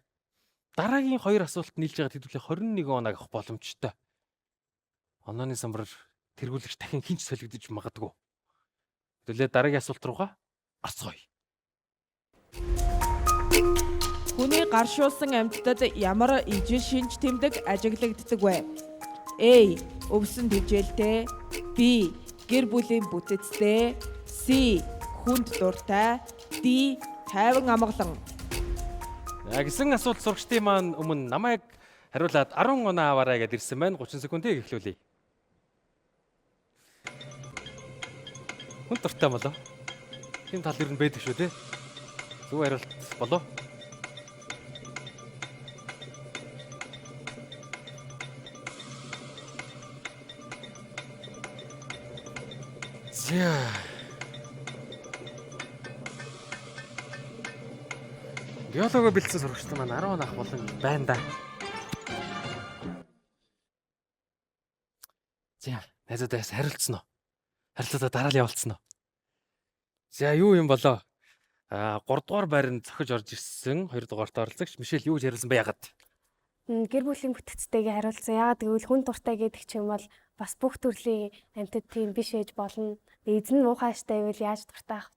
дараагийн 2 асуулт нийлж байгаа хэдүүлээ 21 оноо авах боломжтой. Онооны самбар тэргүүлэгч дахин хинч солигдож магадгүй. Хэдүүлээ дараагийн асуулт руугаа орцгоё. Хүний гаршуулсан амьтдад ямар ижил шинж тэмдэг ажиглагддаг вэ? A. Өвсөн тэжээлтэй, B. Гэр бүлийн бүтэцтэй, C. Хүнд дуртай, D. Тайван амгалан. Гэсэн асуулт сурагчдын маань өмнө намайг хариулаад 10 оноо аваарай гэдээ ирсэн байна. 30 секундыг эхлүүлье. Хүнд дуртай болоо. Тийм тал ер нь байдаг шүү те. Зөв хариулт болоо. За. Биологи бэлдсэн сурагчид маань 10 оноо авах боломж байна да. За, найзуудаас хариулцсан уу? Харилцаатаа дараа нь явуулсан уу? За, юу юм болоо? 3 дугаар байранд зохиж орж ирсэн 2 дугаарт оролцогч Мишель юу гэж хариулсан бэ яагаад? Гэр бүлийн бүтэцтэйгээ хариулсан. Яагаад гэвэл хүн дуртай гэдэг чинь бол бас бүх төрлийн амьтад тийм биш ээж болно. Эзэн муухайштай байвал яаж дуртай ах.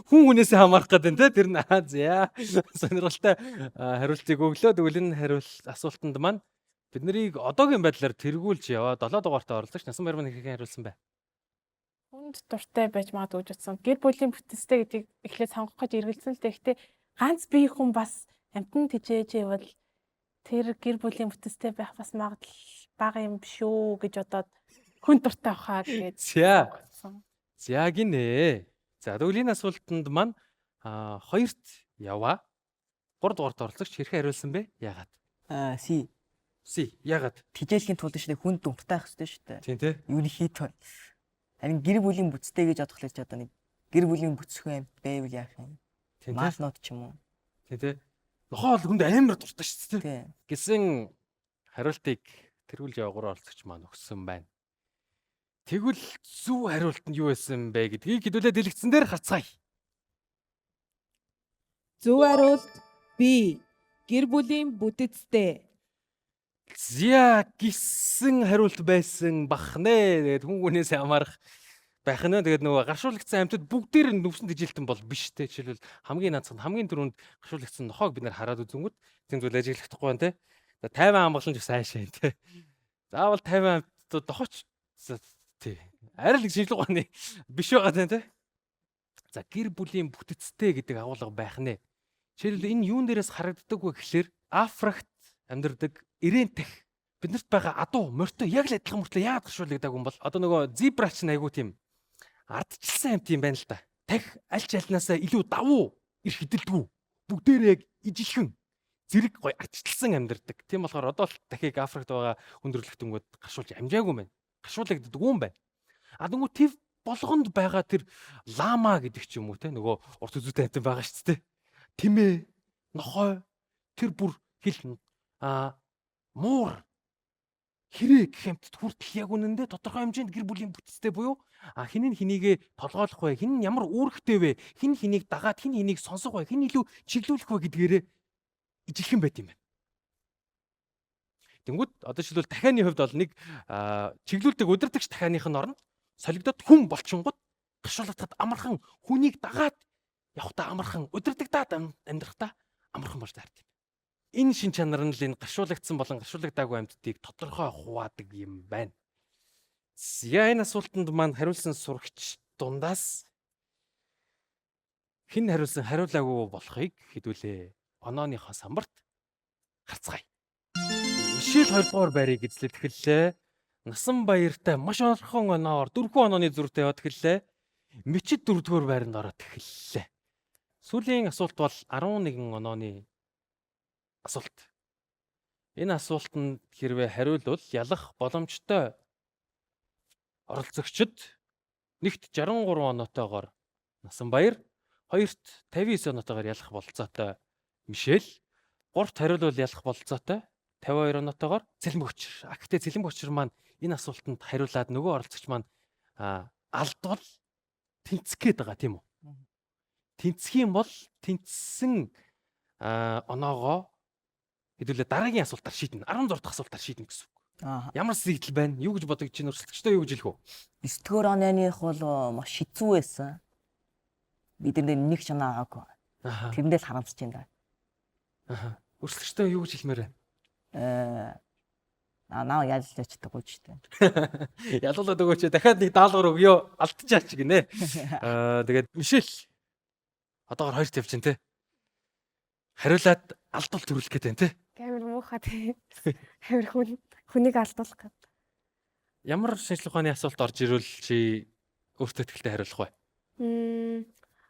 Хүн хүнээсээ хамаарах гэдэг нь тэр нь за сонирхолтой хариултыг өглөө. Тэгвэл энэ асуултанд маань бид нарыг одоогийн байдлаар тэргүүлж яваа 7 дугаарт оролцогч Насанбаяр маань хэрхэн хариулсан бэ? Хүнд дуртай байж магадгүй гэж утсан. Гэр бүлийн бүтэцтэй гэдгийг эхлээд сонгох гэж эргэлзсэн л дээ. Гэхдээ ганц бие хүн бас амтан тэжээж байвал тэр гэр бүлийн бүтэцтэй байх бас магадлал бага юм биш үү гэж бодоод хүн дуртай бахаа гэж. За гинэ. За тэгвэл энэ асуултанд маань 2-т яваа. 3 дугаарт оролцогч хэрхэн хариулсан бэ? Яагаад? C. Яагаад? Тэжээлийн тулд шүү дээ хүн дуртай байх хэрэгтэй шүү дээ. Тийм тий. Юу нэг хийт байна. Харин гэр бүлийн бүтцтэй гэж бодох л ч одоо нэг гэр бүлийн бүтцгүй юм байвал яах юм? Малнууд ч юм уу. Тийм тий. Нохоо л хүнд амар дуртай шүү дээ. Тийм. Гэсэн хариултыг тэргүүлж яваа 3 оролцогч маань өгсөн байна. Тэгвэл зөв хариулт нь юу байсан бэ гэдгийг хэдүүлээ дэлгэцэн дээр харцгаая. Зөв хариулт B. Гэр бүлийн бүтэцтэй. Зя гисэн хариулт байсан бахнэ. Тэгээд хүмүүнээс хамаарах байх нь. Тэгээд нөгөө гаршуулгдсан амьтад бүгдээр нь нүвсэн дижилтэн бол биш те. Жишээлбэл хамгийн наацхан хамгийн түрүүнд гаршуулгдсан нохоог бид нар хараад үзэнгүүт тийм зүйл ажиглахдаггүй байна те. 50 амгалан ч сайшаа те. Заавал 50 амьтад дохоч тий. Арай л шинжлэх ухааны биш байгаа тань те. За гэр бүлийн бүтэцтэй гэдэг агуулга байх нэ. Жишээлбэл энэ юун дээрээс харагддаг вэ гэхлээр Африкт амьдардаг ирээнтэх биднэрт байгаа адуу морьтой яг л адилхан мөртлөө яагаад гаршуулдаг юм бол одоо нөгөө зебрач айгуу тийм ардчилсан амт юм байна л да. Тах аль ч альнаасаа илүү давуу их хидэлдэггүй. Бүгдээрээ яг ижилхэн зэрэг гой ардчилсан амьдардаг. Тийм болохоор одоо л дахиг Африкт байгаа хүндрэлтэнгүүд гаршуулж амжаагүй байна. Гаршуулагддаг юм байна. А нөгөө тэв болгонд байгаа тэр лама гэдэг ч юм уу те нөгөө урт үзүүтэй амт байгаа шүү дээ. Тимээ нохой тэр бүр хил муур хэрэг хэмтд хүртэл яг үнэндээ тодорхой хэмжээнд гэр бүлийн бүтэцтэй буюу хин хинийгээ толгойлох вэ, хин ямар үүрэгтэй вэ, хин хэнийг дагаад хин хэнийг сонсох вэ, хин илүү чиглүүлэх вэ гэдгээрээ ижилхэн байт юм байна. Тэнгүүд одоо жишээлбэл дахианы хувьд бол нэг чиглүүлдэг удирдагч дахианых нь орно солигдоод хүн болчингууд гаршуулгадад амархан хүнийг дагаад явхдаа амархан удирдагдаад амьдрахтаа амархан болж таард юм. Энэ шин чанар нь л энэ гаршуулгдсан болон гаршуулгадаагүй амьтдыг тодорхой хуваадаг юм байна. Зя энэ асуултанд маань хариулсан сурагч дундаас хэн хариулсан хариулаагүй болохыг хэдүүлээ онооныхоо самбарт харцгаая. Мишель 2 дугаар байрыг эзлээд эхэллээ. Насан баяртай маш орхон оноор 4 онооны зүрхтэй яваад эхэллээ. Мичид 4 дугаар байранд ороод эхэллээ. Сүүлийн асуулт бол 11 онооны асуулт. Энэ асуултанд хэрвээ хариулвал ялах боломжтой оролцогчид нэгт 63 оноотойгоор Насанбаяр, хоёрт 59 оноотойгоор ялах бололцоотой Мишель, гуравт хариулвал ялах бололцоотой 52 оноотойгоор Цэлмөгчр. Гэхдээ Цэлмөгчр маань энэ асуултанд хариулаад нөгөө оролцогч маань алдвал тэнцэх гээд байгаа тийм үү? Тэнцэх юм бол тэнцсэн оноогоо хэдүүлээ дараагийн асуултаар шийднэ. 16 дахь асуултаар шийднэ гэсэн үг. Ямар сэтгэл байна? Юу гэж бодож чинь өрсөлдөгчдөө юу гэж хэлэх вэ? 9-р оныных бол маш хэцүү байсан. Бидний нэг ч оноо аваагүй. Тэрэндээ л харамсаж байна да. Өрсөлдөгчдөө юу гэж хэлмээр байна? Наа ялж чадахгүй ч тийм. Ялуулаад өгөөч дахиад нэг даалгавар өгөө алдчихаач гинэ. Тэгээд Мишель одоогоор 2 тавьж байна те. Хариулаад алдвал төрүүлэх гээд байна те. Камер муухай тий. Камер хүнийг алдуулах гээд. Ямар шинжлэх ухааны асуулт орж ирвэл чи өөртөө ихтэй хариулах вэ?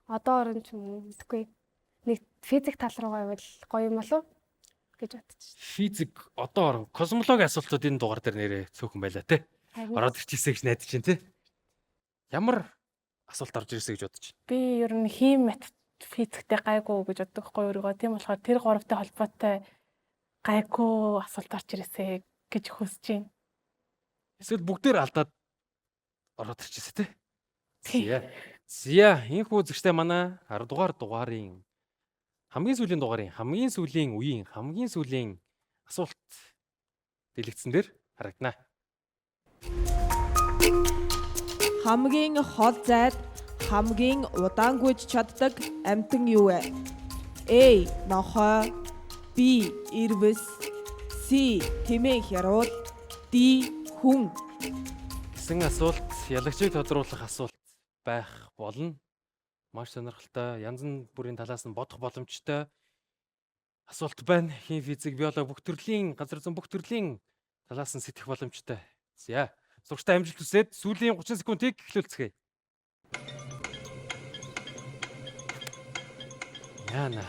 Одоо орон ч юм уу мэдгүй. Нэг физик тал руугаа ивэл гоё юм болов гэж бодчих. Физик одоо орон космологи асуултууд энэ дугаар дээр нэрээ цөөхөн байлаа те. Ороод ирчихсэн гэж найдаж байна те. Ямар асуулт орж ирсэн гэж бодож байна? Би ер нь хим мат физиктэй гайгүй гэж боддог хгүй өөрийгөө. Тийм болохоор тэр горовтой холбоотой гайгүй асуулт орж ирээсэй гэж хүсэж байна. Эсвэл бүгдээр алдаад ороод ирчихсэн те. Зя энэхүү үзэгчтэй манай 10 дугаар дугаарын хамгийн сүүлийн үеийн хамгийн сүүлийн асуулт дэлгэцэн дээр харагдана. Хамгийн хол зайд хамгийн удаан гүйж чаддаг амьтан юу вэ? A. Нохой, B. Ирвэс, C. Тэмээ хяруул, D. Хүн. Гэсэн асуулт ялагчийг тодруулах асуулт байх болно. Маш сонирхолтой, янз бүрийн талаас нь бодох боломжтой асуулт байна. Хим, физик, биологи бүх төрлийн газар зүйн бүх төрлийн талаас нь сэтгэх боломжтой. За, сурагчтай амжилт хүсээд сүүлийн 30 секундыг эхлүүлцгээе. Яна.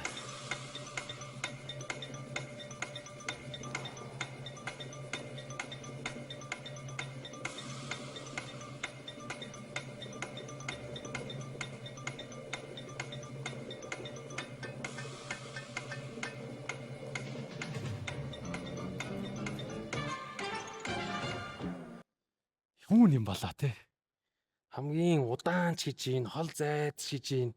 Хүүн юм болоо те. Хамгийн удаан ч хийж ийн, хол зайд шиж ийн.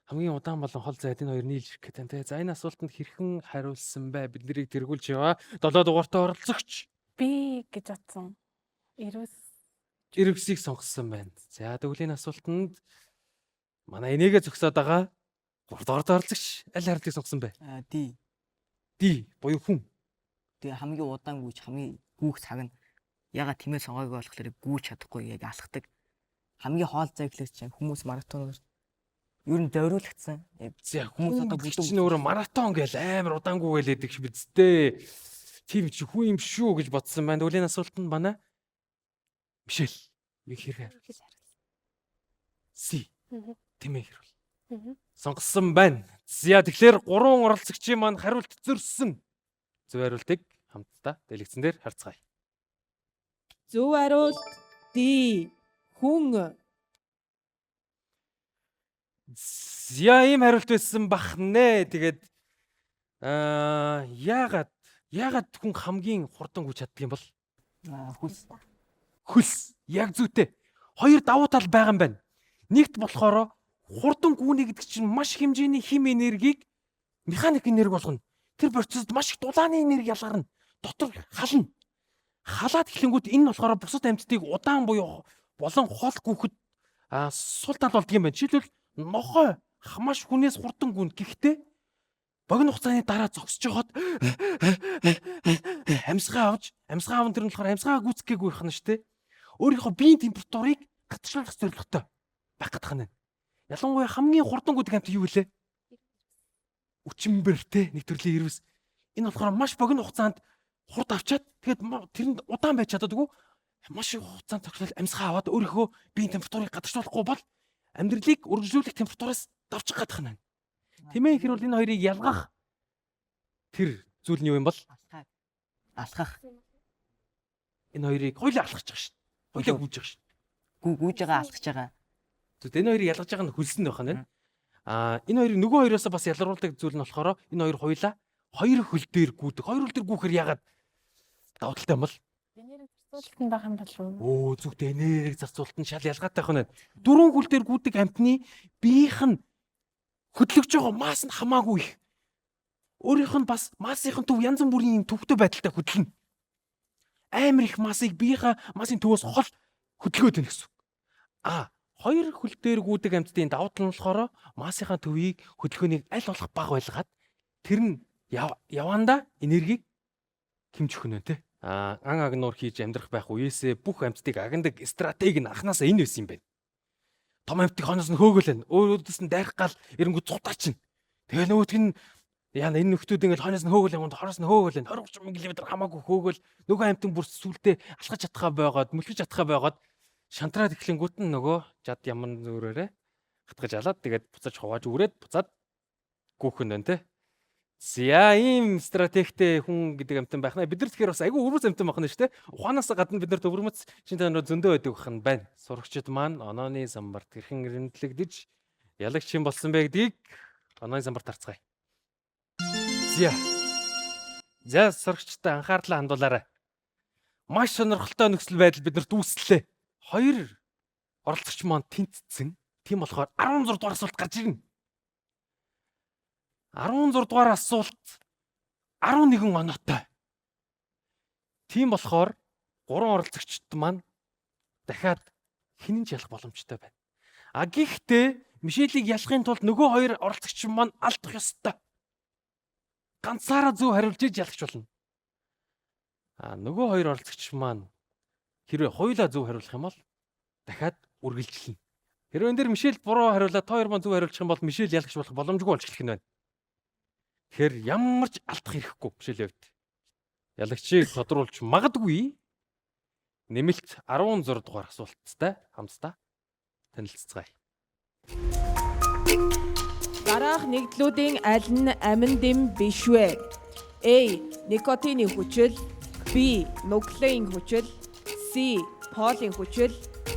Хамгийн удаан болон хол зайд энэ хоёр нийлж ирэх гэдэг те. За энэ асуултанд хэрхэн хариулсан бэ? Бид нарыг тэргүүлж яваа. 7 дугаартай оролцогч. Би гэж бодсон. Ирвсийг сонгосон байна. За тэгвэл энэ асуултанд манай энийгээ зөксөд байгаа 3 дугаартай оролцогч аль харилцааг сонгосон бэ? Ди буюу хүн. Тэгээ хамгийн удаан гүйж хамгийн гүүх цаг нь ягаад тиймээ сонгоог болохоор гүйж чадахгүй яг алхдаг. Хамгийн хоол зайглаж чинь хүмүүс маратоноор ер нь зориулагдсан. За хүмүүс одоо бүгд чинь өөрөө маратон гээл амар удаангүй гэлээдэг ш бидтэй. Тийм ч хүн юм шүү гэж бодсон байна. Тэгвэл энэ асуултанд манай Мишель юу хэрэг хариулсан? Си. Тэмээ хэрүүл. Сонгосон байна. За тэгэхээр 3 оролцогчийн маань хариулт зөрсөн. Зөв хариултыг хамтдаа дэлгэцэн дээр харцгаая. Зөв хариулт D. Хүн. За ийм хариулт байсан бахнэ. Тэгээд яагаад хүн хамгийн хурдан гүйж чаддаг юм бол? Хөлс. Яг зүйтэй. Хоёр давуу тал байгаа юм байна. Нэгт болохоор хурдан гүйнэ гэдэг чинь маш хэмжээний хим энергийг механик энерги болгоно. Тэр процессд маш их дулааны энерги ялгарна. Дотор хална. Халаад эхлэнгүүт энэ болохоор бусад амьтдыг удаан буюу болон хол гүөхөд сул тал болдго юм байна. Жишээлбэл нохой маш хүнээс хурдан гүн. Гэхдээ богино хугацааны дараа зогсож жоход амьсгаа авч амьсгаа аван тэр нь болохоор амьсгаа гүйцэхгээгүй хана штэ. Өөрийнхөө биеийн температурыг гадагшлуулах зорилготой байх гэдэг нь. Ялангуяа хамгийн хурдан гүйдэг амьтад юу вэ? Өчмбэр те нэг төрлийн ирвэс. Энэ болохоор маш богино хугацаанд хурд авчаад тэгээд тэрэнд удаан байж чаддаггүй. Маш их хугацаанд зогсоод амьсгаа аваад өөрийнхөө биеийн температурыг гадагшлуулахгүй бол амьдралыг үргэлжлүүлэх температураас давчих гадах нь. Тэмээ хэрвэл энэ хоёрыг ялгах тэр зүйл нь юу юм бол? Алхах. Энэ хоёрыг хоёулаа алхаж байгаа шүү. Хоёулаа гүйж байгаа шүү. Гүйж байгаа алхаж байгаа. Зөв энэ хоёрыг ялгаж байгаа нь хөлсөн байх нь. Энэ хоёрыг нөгөө хоёроос бас ялгаруулдаг зүйл нь болохоор энэ хоёр хоёулаа хоёр хөл дээр гүйдэг. Хоёр хөл дээр гүйхээр яагаад давуу талтай юм бол? Энерги зарцуулалт байх юм болов уу? Оо зүгт энерги зарцуулалт нь шал ялгаатай байх нь. Дөрвөн хөл дээр гүйдэг амьтны биеийнх нь хөдлөж байгаа масс нь хамаагүй их. Өөрийнх нь бас массынх нь төв янз бүрийн төвхтэй байдалтай хөдлөнө. Амар их массыг биеийнхаа массын төвөөс хол хөдөлгөөд байна гэсэн. Хоёр хөл дээр гүйдэг амьтдын давуу тал нь болохоор массынхаа төвийг хөдөлгөөнийг аль болох бага байлгаад тэр нь явандаа энергийг хэмжих нь те. Ан агнуур хийж амьдрах байх үеэсээ бүх амьтдыг агнадаг стратеги нь анханасаа энэ байсан юм байна. Том амьтдыг хоноос нь хөөгөл байна. Өөдөөс нь дайрах гал эрэнгүү цутаач чинь. Тэгээ нөгөөтг нь яна энэ нөхдүүд ингээд хоноос нь хөөгөл юм, хороос нь хөөгөл байна. 20-30 км хамаагүй хөөгөл нөгөө амьтан бүр сүултээ алхаж чадхаа байгаад, мөлхөж чадхаа байгаад шантраад эхлэнгүүт нь нөгөө жад яман зүрээрээ хатгаж алаад тэгээд буцаж хувааж үрээд буцаад гүүхэн байна те. За ийм стратегтэй хүн гэдэг амтан байх наа. Бид нар тэгэхээр бас айгүй өвөрмөц амтан байх нь шүү дээ. Ухаанаас гадна бид нарт өвөрмөц шин танаар зөндөө байдаг байх нь байна. Сурагчид маань онооны самбарт хэрхэн ирэмтлэгдэж ялагчийн болсон бэ гэдгийг онооны самбарт харцгаая. За сурагчтай анхаарлаа хандуулаарай. Маш сонирхолтой нөхцөл байдал биднэрт үүслээ. Хоёр оролцогч маань тэнцсэн. Тийм болохоор 16 дугаар асуулт гарч ирнэ. 16 дугаар асуулт 11 оноотой. Тийм болохоор 3 оролцогчд маань дахиад хинэн ч ялах боломжтой байна. Гэхдээ Мишелийг ялахын тулд нөгөө хоёр оролцогч маань алдах ёстой. Ганцаараа зөв хариулж иж ялахч болно. Нөгөө хоёр оролцогч маань хэрвээ хоёулаа зөв хариулах юм бол дахиад үргэлжлэнэ. Хэрвээ энэ дэр Мишель буруу хариулаад та хоёр маань зөв хариулчих юм бол Мишель ялагч болох боломжгүй болж эхлэх нь байна. Тэгэхээр ямар ч алдах хэрэггүй Мишелийн хувьд. Ялагчийг тодруулж магадгүй нэмэлт 16 дугаар асуулттай хамтдаа танилццгаая. Дараах нэгдлүүдийн аль нь амин дэм биш вэ? A. Никотины хүчил, B. Нуклеин хүчил, C. Полын хүчил,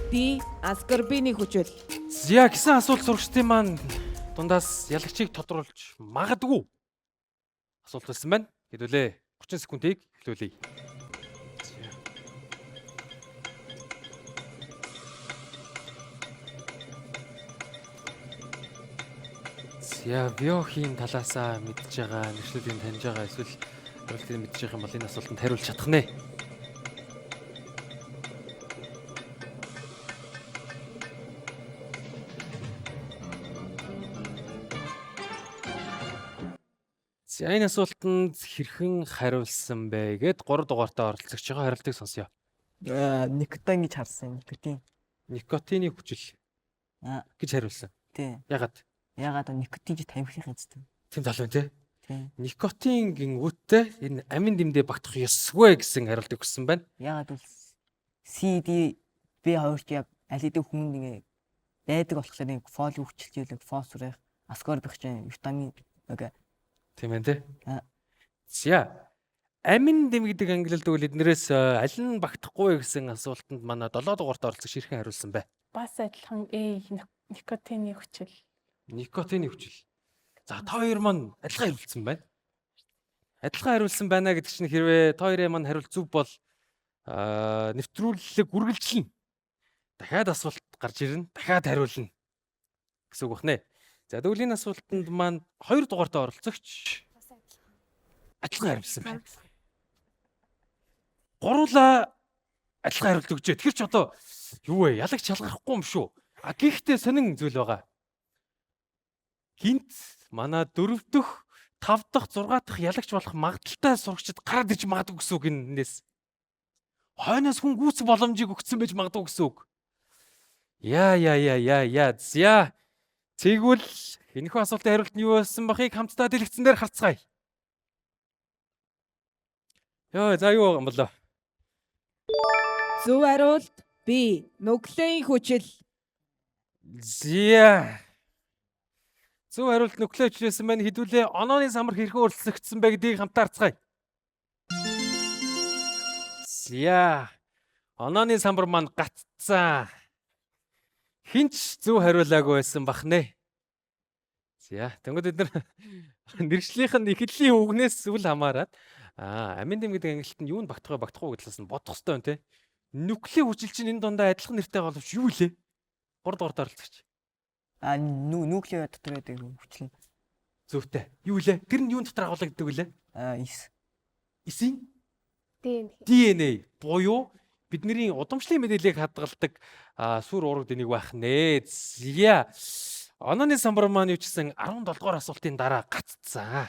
D. Аскорбины хүчил. За гэсэн асуулт сурагчдын маань дундаас ялагчийг тодруулж магадгүй асуулт байсан байна. Хэдүүлээ 30 секундыг эхлүүлье. За биохийн талаасаа мэдж байгаа, нэршлүүдийг таньж байгаа эсвэл хариултыг мэдж байгаа юм бол энэ асуултанд хариулж чадах нэ. За энэ асуултанд хэрхэн хариулсан бэ гэд 3 дугаартаа оролцогч байгаа хариултыг сонсъё. Никотин гэж харсан. Никотины хүчил гэж хариулсан. Тийм. Ягаад никотин ч тамхины хэвчтэй. тийм залуу тий? Тийм. Никотин гингүүтээ энэ амин дэмдээ багтах ёсгүй гэсэн хариултыг өгсөн байна. Ягаад бол CD B2 яг аль хэдийн хүн нэг байдаг болохоор нэг фоли хүчилжүүлэг, фосфор, аскорбик витамин Тийм ээ тий? За амин дэм гэдэг ангилалд үл эднэрээс аль нь багтахгүй гэсэн асуултанд манай 7 дугаартаа оролцогч хэрхэн хариулсан бэ? Бас адилхан никотины хүчил. Никотины хүчил. За та хоёр маань адилхан хариулсан байна. Адилхан хариулсан байна гэдэг чинь хэрвээ та хоёрын маань хариулт зөв бол нэвтрүүлэг үргэлжлэнэ. Дахиад асуулт гарч ирнэ. Дахиад хариулна гэсэн үг байна. За тэгвэл энэ асуултанд маань 2 дугаартаа оролцогч адилхан хариулсан байна. Гурлаа адилхан хариулт өгчээ. Тэгэхээр ч одоо юу вэ? Ялагч шалгарахгүй юм шүү. Гэхдээ сонин зүйл байгаа. Хинт манай 4 дахь, 5 дахь, 6 дахь ялагч болох магадaltaй сурагчид гараад ирж магадгүй гэсэн үг энэс. Хойноос хүн гүйцэх боломжийг өгсөн байж магадгүй гэсэн үг. Яа. За. Тэгвэл энэхүү асуултын хариулт нь юу байсан бахыг хамтдаа дэлгэцэн дээр харцгаая. За юу байгаа юм болоо? Зөв хариулт B. Нүклийн хүчил. За. Зөв хариулт нүклийн хүчлээсэн байна. Хэдүүлээ онооны самар хэрхэн өөрчлөгдсөн бэ гэдгийг хамтдаа харцгаая. За. Онооны самбар маань гатцсан. Хинч зөв хариулаагүй байсан бах нэ. За, тэнгууд бид нэршлийнх нь ихэдлийн үгнээс үл хамааран амин дэм гэдэг ангилалт нь юунд багтахгүй гэдгээс нь бодох хэрэгтэй байна те. Нүклийн хүчил чинь энэ дундаа адилхан нэртэй боловч юу лээ? 3 дугаарт оролцогч. Нүклийн дотор байдаг хүчил. Зөвтэй. Юу лээ? Тэр нь юунд дотор агуулдаг вэ? Эсийн DNA буюу бидний удамшлын мэдээллийг хадгалдаг сүр ураг дэнийг байх нэ. Зя. Онооны самбар маань юу ч гэсэн 17 дугаар асуултын дараа гатцсан.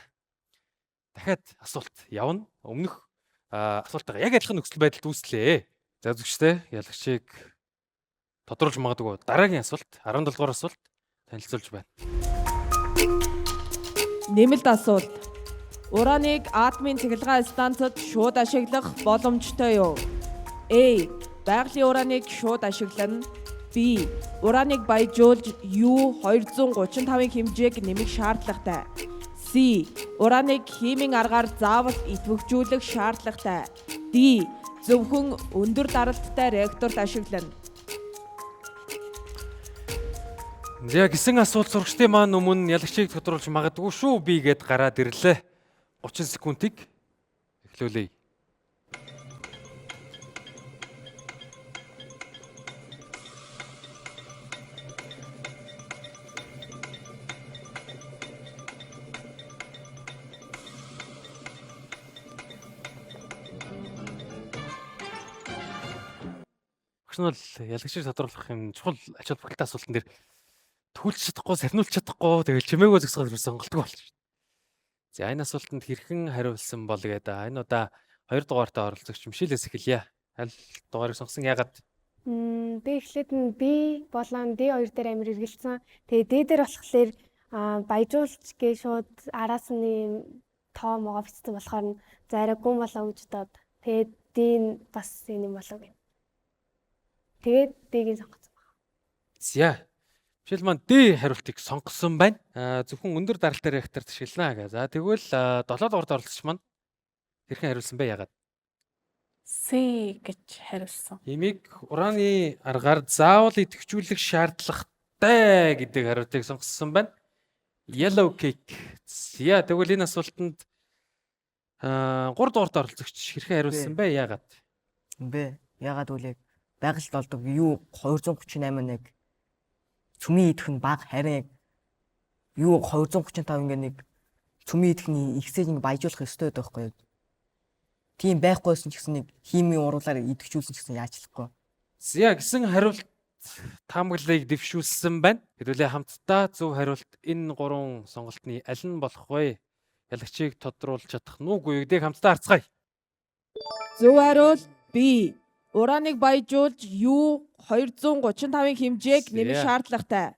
Дахиад асуулт явна. Өмнөх асуултаа яг адилхан нөхцөл байдалд үүслээ. За зүгчтэй ялагчийг тодруулж магадгүй дараагийн асуулт 17 дугаар асуулт танилцуулж байна. Нэмэлт асуулт. Ураныг атомын цахилгаан станцад шууд ашиглах боломжтой юу? A. Байгалийн ураныг шууд ашиглана. B. Ураныг баяжуулж U-235-ын хэмжээг нэмэх шаардлагатай. C. Ураныг химийн аргаар заавал идэвхжүүлэх шаардлагатай. D. Зөвхөн өндөр даралттай реакторт ашиглана. За гисэн асуулт сурагчдын маань өмнө ялагчийг тодруулж магадгүй шүү би гэд гараад ирлээ. 30 секундыг эхлүүлье. Багш нь ялагчийг тодруулах юм чухал ач холбогдолтой асуултан дээр түүлж чадахгүй, сарниулж чадахгүй тэгэл чимээгөө зөксгөл сонголтгүй болчих. За энэ асуултанд хэрхэн хариулсан бол гэдэг. Энэ удаа 2 дугаартаа оролцогч Мишелээс эхэлье. Аль дугаарыг сонгосон яагаад? Би эхлээд нь B болон D2 дээр амир эргэлцсэн. Тэгээ D дээр болохоор баяжуулч гээ шууд араас нь тоо могоо бичсэн болохоор зарай гүн болоо гэж бодоод тэгээд D нь бас юм болоо гэнэ. Тэгээд D-ийг сонгосон байна. За. Мишель маань D хариултыг сонгосон байна. Зөвхөн өндөр даралтай реакторт ашиглана гэ. За тэгвэл 7 дугаарт оролцогч маань хэрхэн хариулсан бэ яагаад? C гэж хариулсан. Имийг ураны аргаар заавал идэвхжүүлэх шаардлагатай гэдэг хариултыг сонгосон байна. Yellow cake. За тэгвэл энэ асуултанд 3 дугаарт оролцогч хэрхэн хариулсан бэ яагаад? Бэ. Яагаад үгүй байгальд олдог U-238-ыг цүмийн идэх нь бага харин яг юу 235 ингээ нэг цөмийн идэхний ихсэж ингээ баяжуулах ёстой байдаг байхгүй юу? Тийм байхгүйсэн ч гэсэн нэг химийн уруулаар идэвхжүүлсэн ч гэсэн яачлахгүй. За гэсэн хариулт таамаглалыг дэвшүүлсэн байна. Хэдүүлээ хамтдаа зөв хариулт энэ гурван сонголтны аль нь болох вэ? Ялагчийг тодруулж чадах нүггүй гэдгийг хамтдаа харцгаая. Зөв хариулт B. Урааныг баяжуулж юу 235-ын хэмжээг нэмэх шаардлагатай.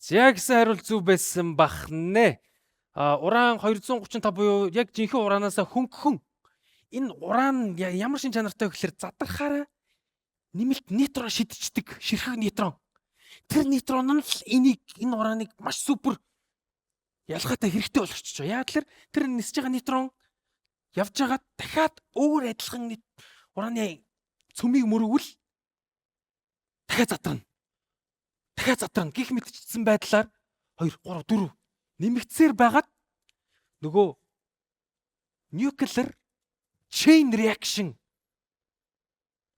За гэсэн хариулт зөв байсан бахнэ. Уран 235 буюу яг жинхэнэ ураанаас хөнгөн. Энэ уран ямар шин чанартай вэ гэхээр задрахаараа нэмэлт нейтрон шидчихдэг, ширхэг нейтрон. Тэр нейтрон нь л энэ урааныг маш супер ялгаатай хэрэгтэй болгочихж байгаа. Яг л тэр нисэж байгаа нейтрон явж байгаа дахиад өөр адилхан ураны цөмийг мөргөвөл дахиад задрна. Дахиад задрна гих мэдчихсэн байдлаар 2 3 4 нэмэгдсээр байгаад нөгөө nuclear chain reaction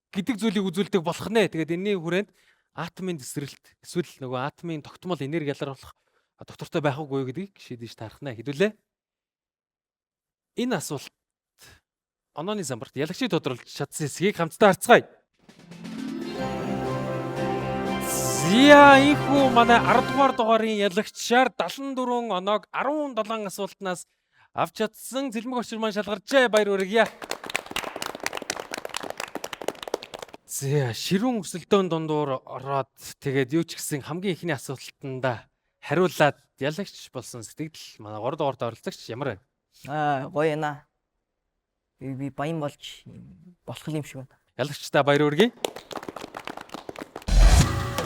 гэдэг зүйлийг үзүүлдэг болох нэ. Тэгээд энэний хүрээнд атомын тесрэлт эсвэл нөгөө атомын тогтмол энерги ялгаруулах доктортой байх уугүй гэдгийг шийдэж таарах нэ. Хэдүүлээ энэ асуулт онооны самбарт ялагчийг тодруулж чадсан хэсгийг хамтдаа харцгаая. Зя ихүү манай 10 дугаар дугаарын ялагчаар 74 оноог 17 асуултнаас авч чадсан Цэлмэг очир маань шалгарчээ. Баяр хүргье. Зя ширүүн өсөлтөөн дундуур ороод тэгээд юу ч гэсэн хамгийн ихний асуултанда хариулаад ялагч болсон сэтгэл манай 3 дугаарт оролцогч ямар байна? Гоё яана. Би баян болж болох юм шиг байна. Ялагчтай баяр хүргэе.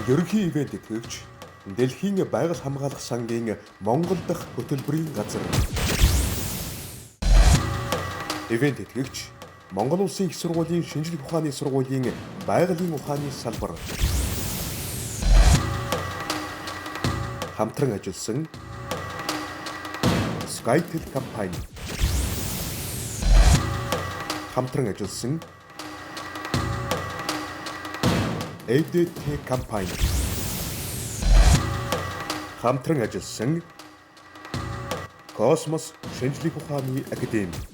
Ерөнхий ивент итгэгч Дэлхийн байгаль хамгаалах сангийн Монгол дахь хөтөлбөрийн газар. Ивент итгэгч Монгол Улсын их сургуулийн шинжлэх ухааны сургуулийн байгалийн ухааны салбар. Хамтран ажилласан Skytel компани. Хамтран ажилласан ADT компани. Хамтран ажилласан Космос шинжлэх ухааны академи.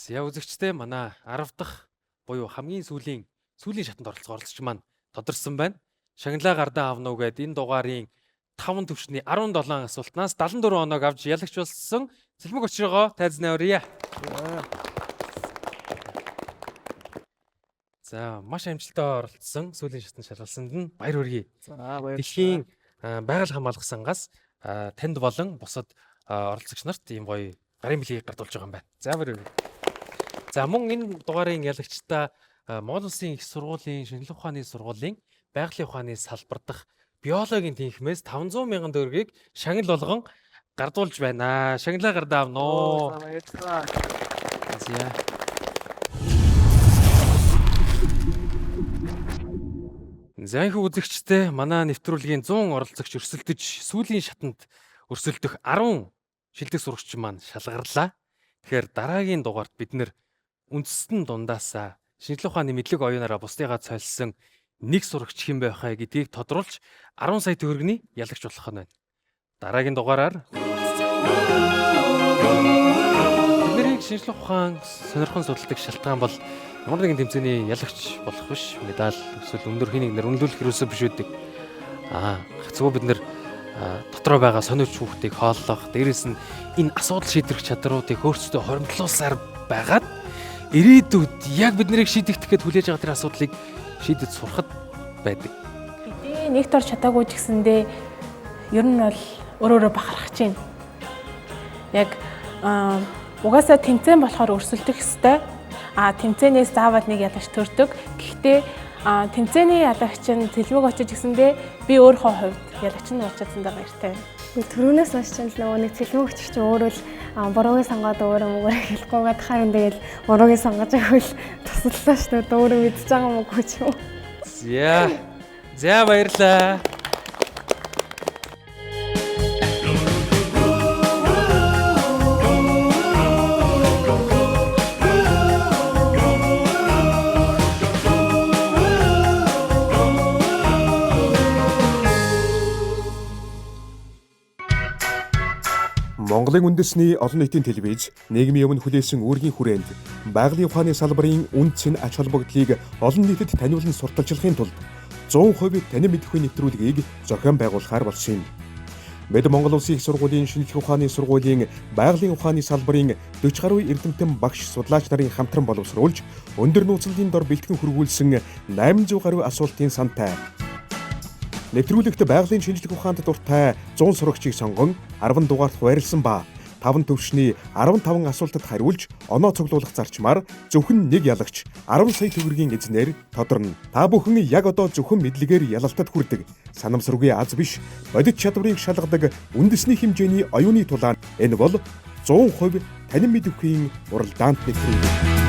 За үзэгчдээ манай 10 дахь буюу хамгийн сүүлийн шатанд оролцож маань тодорсон байна. Шагналаа гардаа авна уу гэдэг энэ дугаарын 5 төвшний 17 асуултнаас 74 оноог авч ялагч болсон Цэлмэг очиргоо тайзнаа өрье. За маш амжилттай оролцсон сүүлийн шатанд шалгалсанд нь баяр хүргэе. За баярлалаа. Дэлхийн байгаль хамгаалах сангаас танд болон бусад оролцогч нарт ийм гоё гарын билгийг гардуулж байгаа юм байна. За баяр хүргэе. За мөн энэ дугаарын ялагчдаа Монгол Улсын их сургуулийн шинжлэх ухааны сургуулийн байгалийн ухааны салбар дахь биологийн тэнхимээс 500 мянган төгрөгийг шагнал болгон гардуулж байна. Шагналаа гардаа авна уу. За. За их үзэгчтэй манай нэвтрүүлгийн 100 оролцогч өрсөлдөж сүүлийн шатанд өрсөлдөх 10 шилдэг сурагч маань шалгарлаа. Тэгэхээр дараагийн дугаарт бид нэр үндэстэн дундаасаа шинжлэх ухааны мэдлэг оюунаараа бусдыгаа цольсон нэг сурагч хэн байх вэ гэдгийг тодруулж 10 сая төгрөгийн ялагч болох нь байна. Дараагийн дугаараар бидний шинжлэх ухаан сонирхон судалдаг шалтгаан бол ямар нэгэн тэмцээний ялагч болох биш, медаль эсвэл өндөр хэнийг нэрвэндүүлэх хэрэгсэл биш үүдэг. Зөвхөн бид нэр дотроо байгаа сониуч хүүхдийг хооллох, дээрэс нь энэ асуудал шийдвэрх чадруудыг өөрсдөө хоримтлуулсаар байгаад ирээдүйд яг бид нарыг шийдэгдэх гээд хүлээж байгаа тэр асуудлыг шийдэж сурахад байдаг. Гэтэ нэгт орч чадаагүй ч гэсэндээ ер нь бол өөрөөрөө бахархаж байна. Яг угаасаа тэмцээн болохоор өрсөлдөх ёстой. Тэмцээнээс заавал нэг ялагч төрдөг. Гэхдээ тэмцээний ялагч нь Цэлмэг очиж гэсэндээ би өөрийнхөө хувьд ялагч нь болж чадсандаа баяртай байна. Түрүүнээс хойш ч нөгөө нэг Цэлмэг очиж чи өөрөө л буруугийн сонгоод өөрөө мөгөөр хэлэхгүйгээд харин тэгэл буруугийн сонгож байвал туслалаа шүү дээ. Өөрөө мэдчихэж байгаа юм уу ч юм. За баярлаа. Монголын үндэсний олон нийтийн телевиз нийгмийн өмнө хүлээсэн үүргийн хүрээнд байгалийн ухааны салбарын үндэс нь ач холбогдлыг олон нийтэд таниулан сурталчилахын тулд 100% танин мэдэхгүй нэвтрүүлгийг зохион байгуулахаар болсон юм. Бид Монгол Улсын их сургуулийн шинжлэх ухааны сургуулийн байгалийн ухааны салбарын 40 гаруй эрдэмтэн багш судлаач нарын хамтран боловсруулж өндөр нууцлалын дор бэлтгэн хөрвүүлсэн 800 гаруй асуултын сантай. Нэвтрүүлэгт байгалийн шинжлэх ухаанд дуртай 100 сурагчийг сонгон 10 дугаарт хуваарлсан ба 5 төвшний 15 асуултад хариулж оноо цуглуулах зарчмаар зөвхөн нэг ялагч 10 сая төгрөгийн эзнээр тодорно. Та бүхэн яг одоо зөвхөн мэдлэгээр ялалтад хүрдэг, санамсаргүй аз биш, бодит чадварыг шалгадаг үндэсний хэмжээний оюуны тулаан. Энэ бол 100% танин мэдэхгүй уралдаант нэвтрүүлэг.